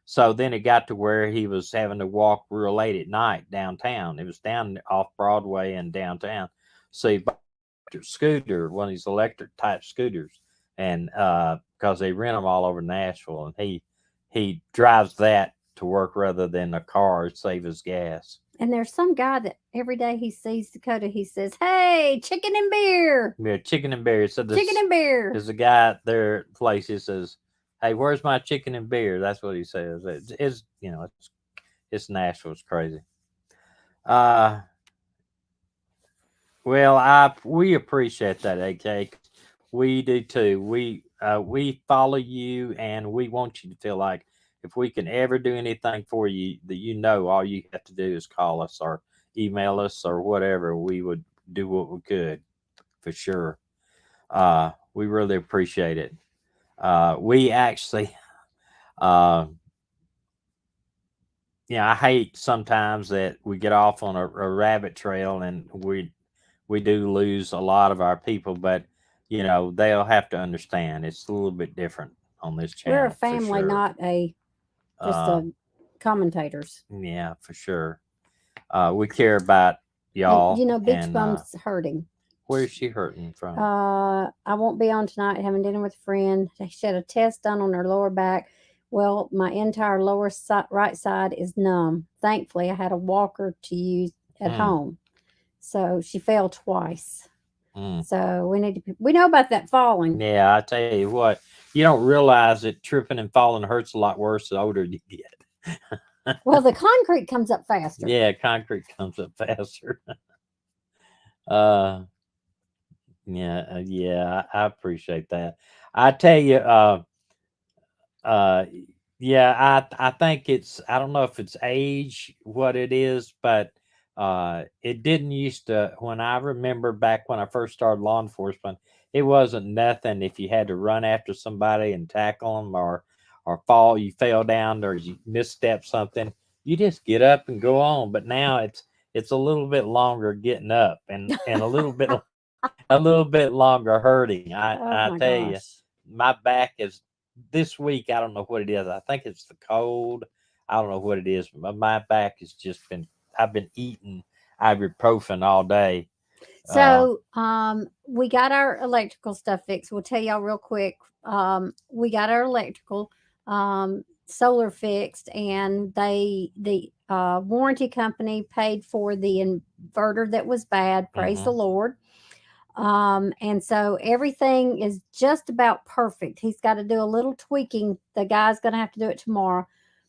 So then it got to where he was having to walk real late at night downtown. It was down off Broadway and downtown. So he bought a scooter, one of these electric type scooters, and because they rent them all over Nashville, and he drives that to work rather than a car to save his gas. And there's some guy that every day he sees Dakota, he says, "Hey, chicken and beer." Yeah, chicken and beer. So Chicken and beer. There's a guy at their place. He says, "Hey, where's my chicken and beer?" That's what he says. It's you know, it's Nashville. It's crazy. Well, we appreciate that, AK. We do too. We follow you, and we want you to feel like if we can ever do anything for you, that you know all you have to do is call us or email us or whatever. We would do what we could for sure. We really appreciate it. We actually, I hate sometimes that we get off on a rabbit trail and we do lose a lot of our people, but you know, they'll have to understand it's a little bit different on this channel. We're a family, sure. not just commentators. Yeah, for sure. We care about y'all. And, you know, Beach and, Bum's hurting. Where's she hurting from? I won't be on tonight, having dinner with a friend. She had a test done on her lower back. Well, my entire lower right side is numb. Thankfully, I had a walker to use at home. So she fell twice. So we know about that falling. Yeah, I tell you what, you don't realize that tripping and falling hurts a lot worse the older you get. Well, the concrete comes up faster. Yeah, concrete comes up faster. Yeah, I appreciate that. I tell you, yeah, I think I don't know if it's age, what it is, but it didn't used to, when I remember back when I first started law enforcement, it wasn't nothing if you had to run after somebody and tackle them or fall, you fell down or you misstep something, you just get up and go on. But now it's a little bit longer getting up and a little bit longer hurting. I tell you, my back is this week. I don't know what it is. I think it's the cold. I don't know what it is, but my back has just been. I've been eating ibuprofen all day, So we got our electrical stuff fixed. We'll tell y'all real quick. We got our electrical solar fixed, and the warranty company paid for the inverter that was bad. Praise the Lord. And so everything is just about perfect. He's got to do a little tweaking. The guy's going to have to do it tomorrow.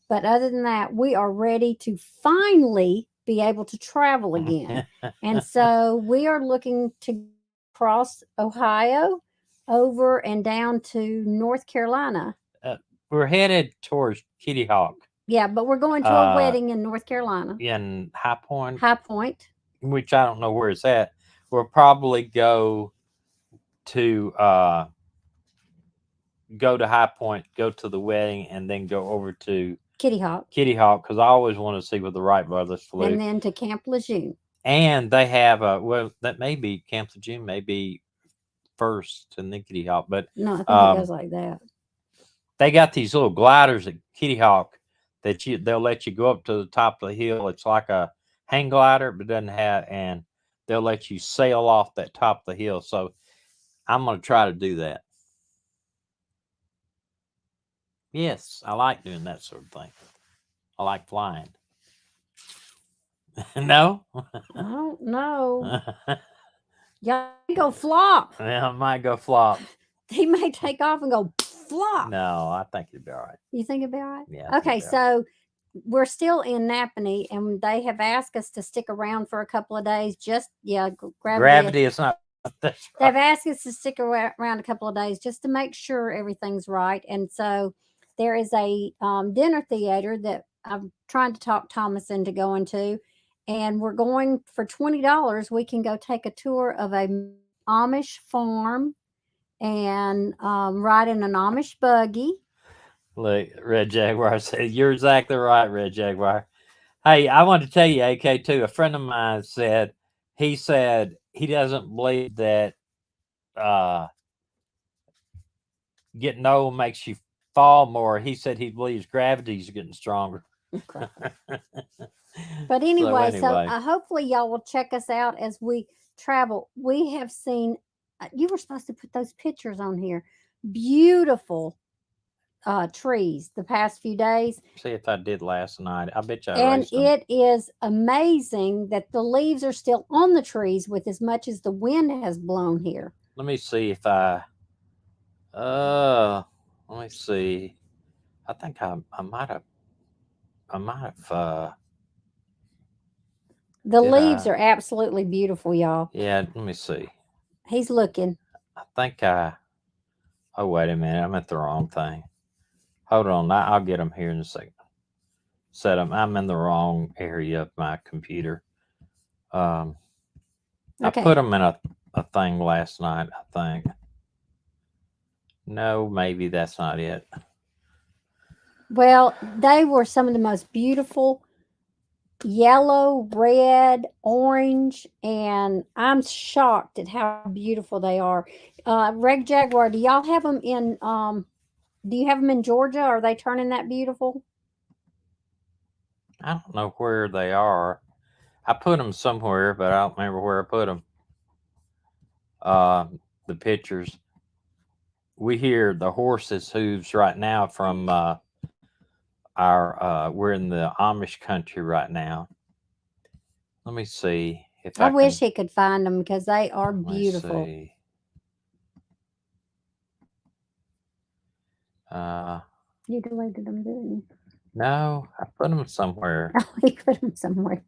But other than that, we are ready to finally be able to travel again. And so we are looking to cross Ohio over and down to North Carolina. We're headed towards Kitty Hawk. Yeah, but we're going to a wedding in North Carolina. In High Point. High Point. Which I don't know where it's at. We'll probably go to High Point, go to the wedding, and then go over to Kitty Hawk, because I always want to see what the Wright brothers flew. And then to Camp Lejeune. And they have that may be Camp Lejeune, maybe first, and then Kitty Hawk. But no, I think it goes like that. They got these little gliders at Kitty Hawk that they'll let you go up to the top of the hill. It's like a hang glider, but doesn't have, and they'll let you sail off that top of the hill. So I'm going to try to do that. Yes, I like doing that sort of thing. I like flying. No? I don't know. Y'all go flop. Yeah, I might go flop. He may take off and go flop. No, I think it'd be all right. You think it'd be all right? Yeah. Okay, so we're still in Napanee, and they have asked us to stick around for a couple of days. Gravity is not. They've asked us to stick around a couple of days just to make sure everything's right. And so there is a dinner theater that I'm trying to talk Thomas into going to. And we're going for $20. We can go take a tour of a Amish farm and ride in an Amish buggy. Look, Red Jaguar said, you're exactly right, Red Jaguar. Hey, I want to tell you, AK, too, a friend of mine said he doesn't believe that getting old makes you fall more. He said he believes gravity's getting stronger. Okay. But anyway, so hopefully y'all will check us out as we travel. We have seen, you were supposed to put those pictures on here. Beautiful trees the past few days. See if I did last night. I bet you And it is amazing that the leaves are still on the trees with as much as the wind has blown here. Let me see if let me see. I think I might have the leaves are absolutely beautiful, y'all. Yeah, let me see. He's looking. I think oh, wait a minute. I'm at the wrong thing. Hold on. I'll get them here in a second. Set them. I'm in the wrong area of my computer. I put them in a thing last night, I think. No, maybe that's not it. Well, they were some of the most beautiful yellow, red, orange, and I'm shocked at how beautiful they are. Red Jaguar, do y'all have them in do you have them in Georgia? Are they turning that beautiful? I don't know where they are. I put them somewhere, but I don't remember where I put them. The pictures. We hear the horses' hooves right now from we're in the Amish country right now. Let me see if I wish he could find them because they are beautiful. You deleted them, didn't you? No, I put them somewhere. Oh, he put them somewhere.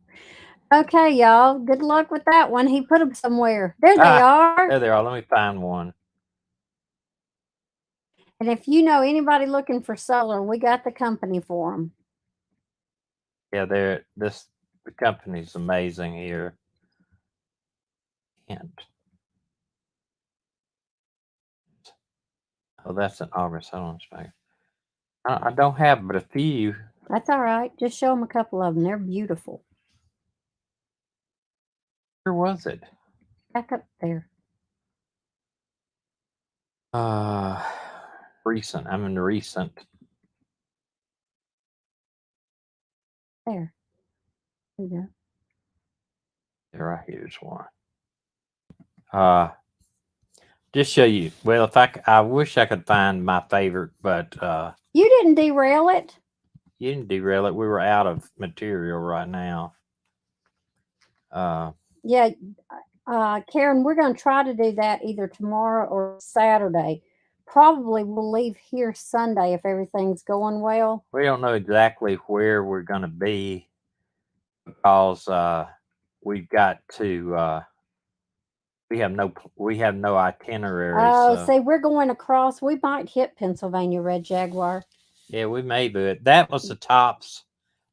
Okay, y'all. Good luck with that one. He put them somewhere. There they are. There they are. Let me find one. And if you know anybody looking for solar, we got the company for them. Yeah, the company's amazing here. Oh, that's an August. Hold on a second. I don't have but a few. That's all right. Just show them a couple of them. They're beautiful. Where was it? Back up there. Recent. I'm in the recent. There. There you go. Right here's one. Just show you. Well, if I wish I could find my favorite, but You didn't derail it. you didn't derail it. We were out of material right now. Yeah, Karen, we're going to try to do that either tomorrow or Saturday. Probably we'll leave here Sunday if everything's going well. We don't know exactly where we're going to be because we've got to. We have no itinerary. Oh, So. see, we're going across. We might hit Pennsylvania Red Jaguar. Yeah, we may do it. That was the tops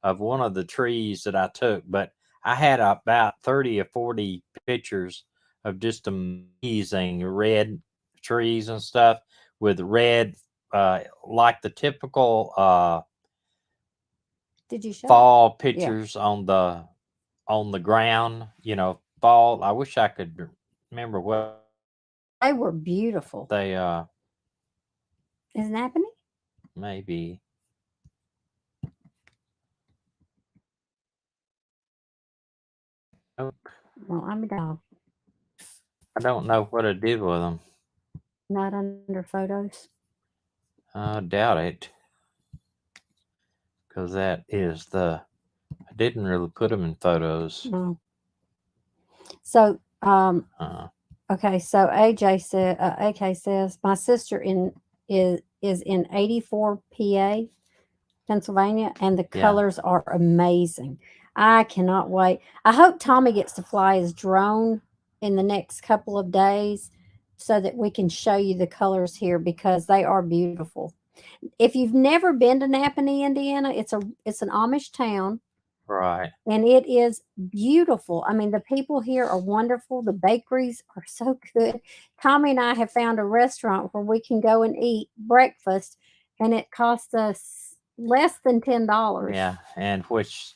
of one of the trees that I took, but I had about 30 or 40 pictures of just amazing red trees and stuff with red, like the typical Did you show fall pictures on the ground. Fall. I wish I could remember what they were beautiful. They isn't that happening? Maybe. Nope. Well, I'm a dog. I don't know what I did with them. Not under photos. I doubt it. Because that is I didn't really put them in photos. No. So, okay. So AK says my sister is in 84 PA, Pennsylvania, and the colors are amazing. I cannot wait. I hope Tommy gets to fly his drone in the next couple of days so that we can show you the colors here because they are beautiful. If you've never been to Napanee, Indiana, it's an Amish town. Right. And it is beautiful. I mean, the people here are wonderful. The bakeries are so good. Tommy and I have found a restaurant where we can go and eat breakfast, and it costs us less than $10. Yeah, and which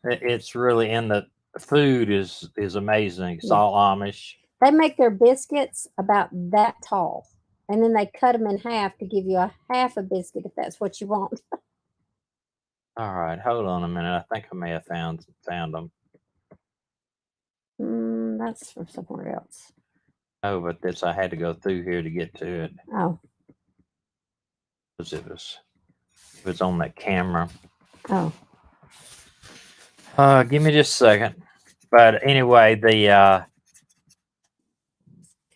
it's really in the food is amazing. It's all Amish. They make their biscuits about that tall, and then they cut them in half to give you a half a biscuit if that's what you want. All right, hold on a minute. I think I may have found them. That's from somewhere else. Oh, but this I had to go through here to get to it. Oh. Because it was on that camera. Oh. Give me just a second. But anyway, yeah,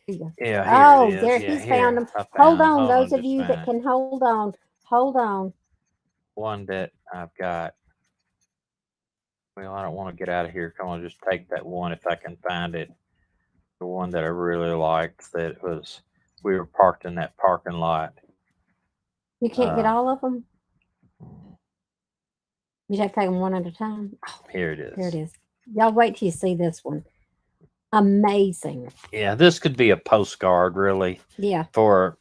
here it is. There Yeah, he's found them. Hold on, those of you that can hold on. One that I've got. Well, I don't want to get out of here. Come on, just take that one if I can find it. The one that I really liked we were parked in that parking lot. You can't get all of them? You have to take them one at a time. Oh, here it is. Here it is. Y'all wait till you see this one. Amazing. Yeah, this could be a postcard, really. Yeah. For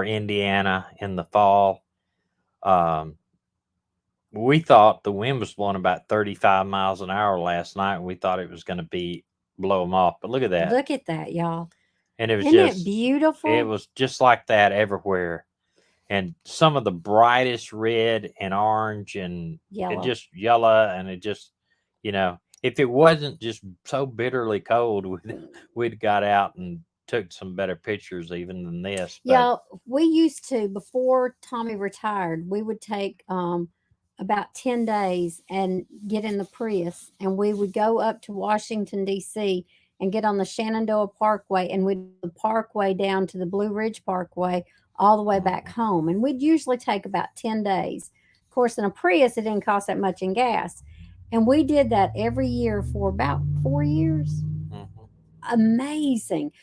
Indiana in the fall. We thought the wind was blowing about 35 miles an hour last night, and we thought it was going to blow them off. But look at that. Look at that, y'all. And it was Isn't it beautiful? It was just like that everywhere. And some of the brightest red and orange and just yellow. And it just, if it wasn't just so bitterly cold, we'd got out and took some better pictures even than this. Yeah, we used to, before Tommy retired, we would take about 10 days and get in the Prius, and we would go up to Washington, D.C. and get on the Shenandoah Parkway, and we'd the Parkway down to the Blue Ridge Parkway all the way back home. And we'd usually take about 10 days. Of course, in a Prius, it didn't cost that much in gas. And we did that every year for about 4 years. Amazing.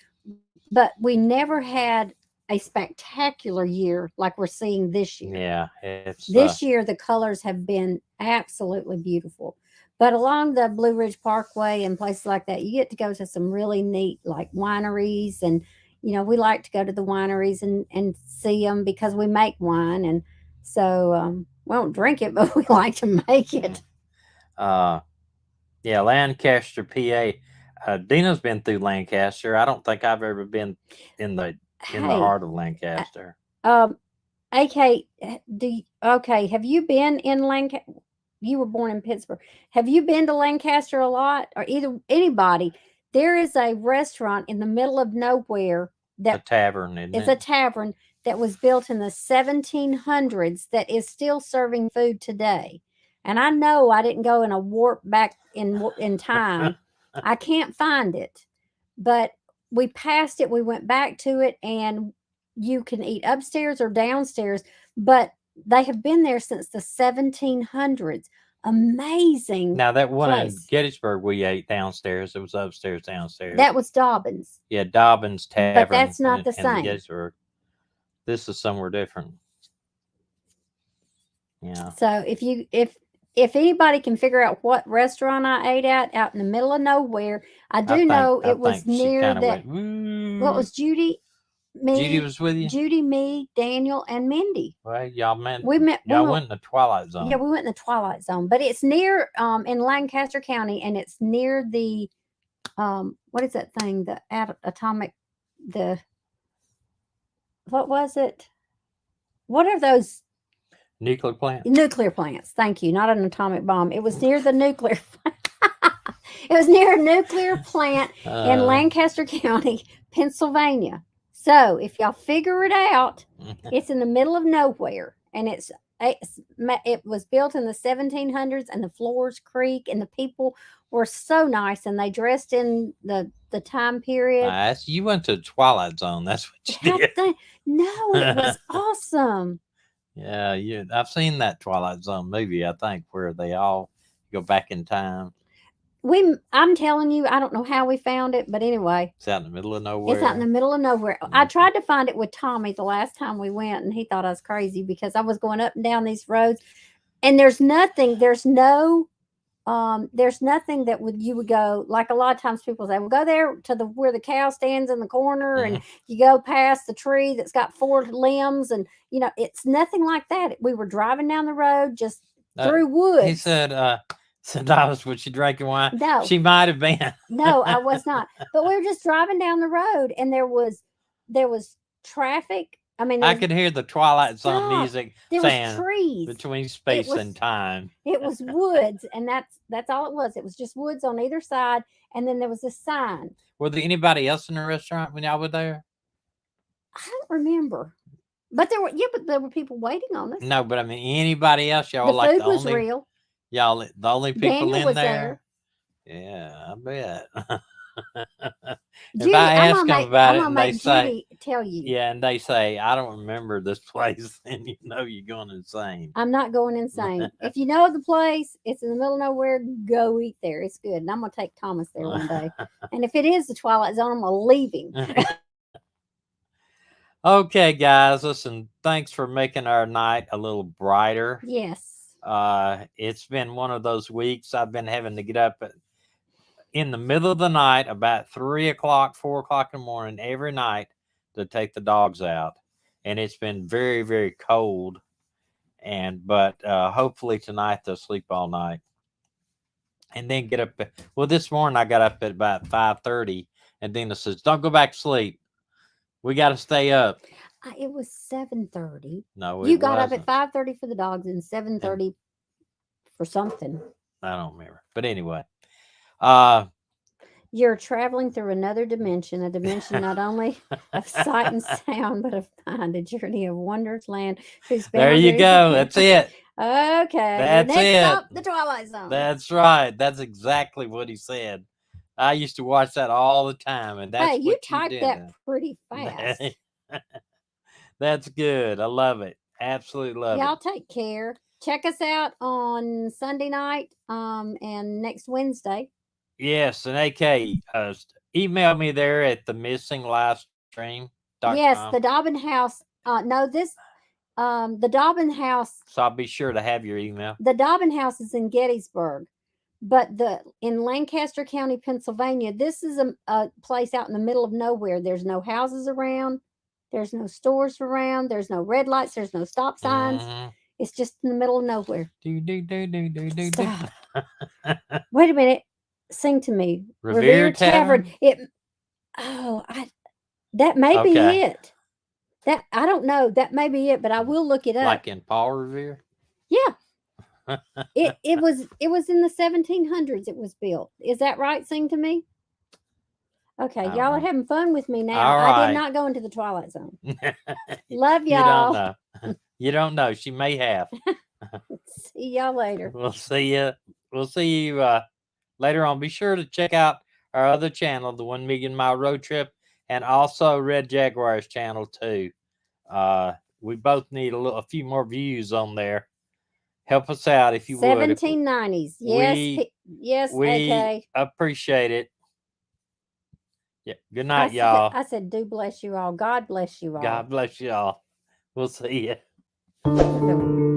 But we never had a spectacular year like we're seeing this year. Yeah. This year, the colors have been absolutely beautiful. But along the Blue Ridge Parkway and places like that, you get to go to some really neat like wineries. And, we like to go to the wineries and see them because we make wine. And so we don't drink it, but we like to make it. Yeah, Lancaster, PA. Dina's been through Lancaster. I don't think I've ever been in the heart of Lancaster. AK, have you been in Lancaster? You were born in Pittsburgh. Have you been to Lancaster a lot, or anybody? There is a restaurant in the middle of nowhere A that tavern, isn't is it? a tavern that was built in the 1700s that is still serving food today. And I know I didn't go in a warp back in time. I can't find it, but we passed it. We went back to it, and you can eat upstairs or downstairs, but they have been there since the 1700s. Amazing. Now that one in place. Gettysburg we ate downstairs. It was upstairs, downstairs. That was Dobbins. Yeah, Dobbins Tavern. But that's not the in same. Gettysburg. This is somewhere different. Yeah. So if anybody can figure out what restaurant I ate at out in the middle of nowhere, I know it was near that. What was Judy? Me, Judy was with you? Judy, me, Daniel, and Mindy. Well, y'all met. We met. Y'all went in the Twilight Zone. Yeah, we went in the Twilight Zone, but it's near in Lancaster County, and it's near the what is that thing? The atomic. What was it? What are those? Nuclear plant. Nuclear plants. Thank you. Not an atomic bomb. It was near the nuclear. It was near a nuclear plant in Lancaster County, Pennsylvania. So if y'all figure it out, it's in the middle of nowhere, and it was built in the 1700s, and the floors creak, and the people were so nice, and they dressed in the time period. Nice. You went to the Twilight Zone. That's what you did. No, it was awesome. Yeah, I've seen that Twilight Zone movie, I think, where they all go back in time. I'm telling you, I don't know how we found it, but anyway. It's out in the middle of nowhere. It's out in the middle of nowhere. I tried to find it with Tommy the last time we went, and he thought I was crazy because I was going up and down these roads, and there's nothing that you would go, like a lot of times people say, well, go there to where the cow stands in the corner, and you go past the tree that's got 4 limbs, and it's nothing like that. We were driving down the road just through woods. He said, was she drinking wine? No. She might have been. No, I was not. But we were just driving down the road, and there was traffic. I mean, I could hear the Twilight Zone music saying trees between space and time. It was woods, and that's all it was. It was just woods on either side, and then there was a sign. Was there anybody else in the restaurant when y'all were there? I don't remember. But there were people waiting on us. No, but I mean anybody else? Y'all the food was real. Y'all the only people Daniel in was there? Yeah, I bet. Judy, if I ask them about it, and they say, Judy tell you. Yeah, and they say, I don't remember this place, and you're going insane. I'm not going insane. If you know the place, it's in the middle of nowhere, go eat there. It's good. And I'm going to take Thomas there one day. And if it is the Twilight Zone, I'm going to leave him. Okay, guys, listen, thanks for making our night a little brighter. Yes. It's been one of those weeks I've been having to get up in the middle of the night, about 3 o'clock, 4 o'clock in the morning, every night to take the dogs out. And it's been very, very cold. But hopefully tonight they'll sleep all night. And then get up. Well, this morning I got up at about 5:30, and Dina says, don't go back to sleep. We got to stay up. It was 7:30. No, you got up at 5:30 for the dogs and 7:30 for something. I don't remember. But anyway. You're traveling through another dimension, a dimension not only of sight and sound, but of mind, a journey of wondrous land. There you go. That's it. Okay. That's Next it. Stop, the Twilight Zone. That's right. That's exactly what he said. I used to watch that all the time, and that's you typed that pretty fast. That's good. I love it. Absolutely love it. Y'all take care. Check us out on Sunday night and next Wednesday. Yes, and AK, email me there at the missing livestream.com. Yes, the Dobbin House. The Dobbin House. So I'll be sure to have your email. The Dobbin House is in Gettysburg, but in Lancaster County, Pennsylvania, this is a place out in the middle of nowhere. There's no houses around. There's no stores around. There's no red lights. There's no stop signs. It's just in the middle of nowhere. Stop. Wait a minute. Sing to me. Revere Tavern. That may be it. That I don't know. That may be it, but I will look it up. Like in Paul Revere? Yeah. it was in the 1700s it was built. Is that right? Sing to me. Okay, All y'all are right. having fun with me now. All I right. did not go into the Twilight Zone. Love You y'all. don't know. You don't know. She may have. See y'all later. We'll see you. We'll see you later on. Be sure to check out our other channel, the 1 Million Mile Road Trip, and also Red Jaguar's channel too. We both need a few more views on there. Help us out if you would. 1790s. Yes, yes, we AK. appreciate it. Yeah. Good night, y'all. I said, do bless you all. God bless you all. God bless y'all. We'll see you.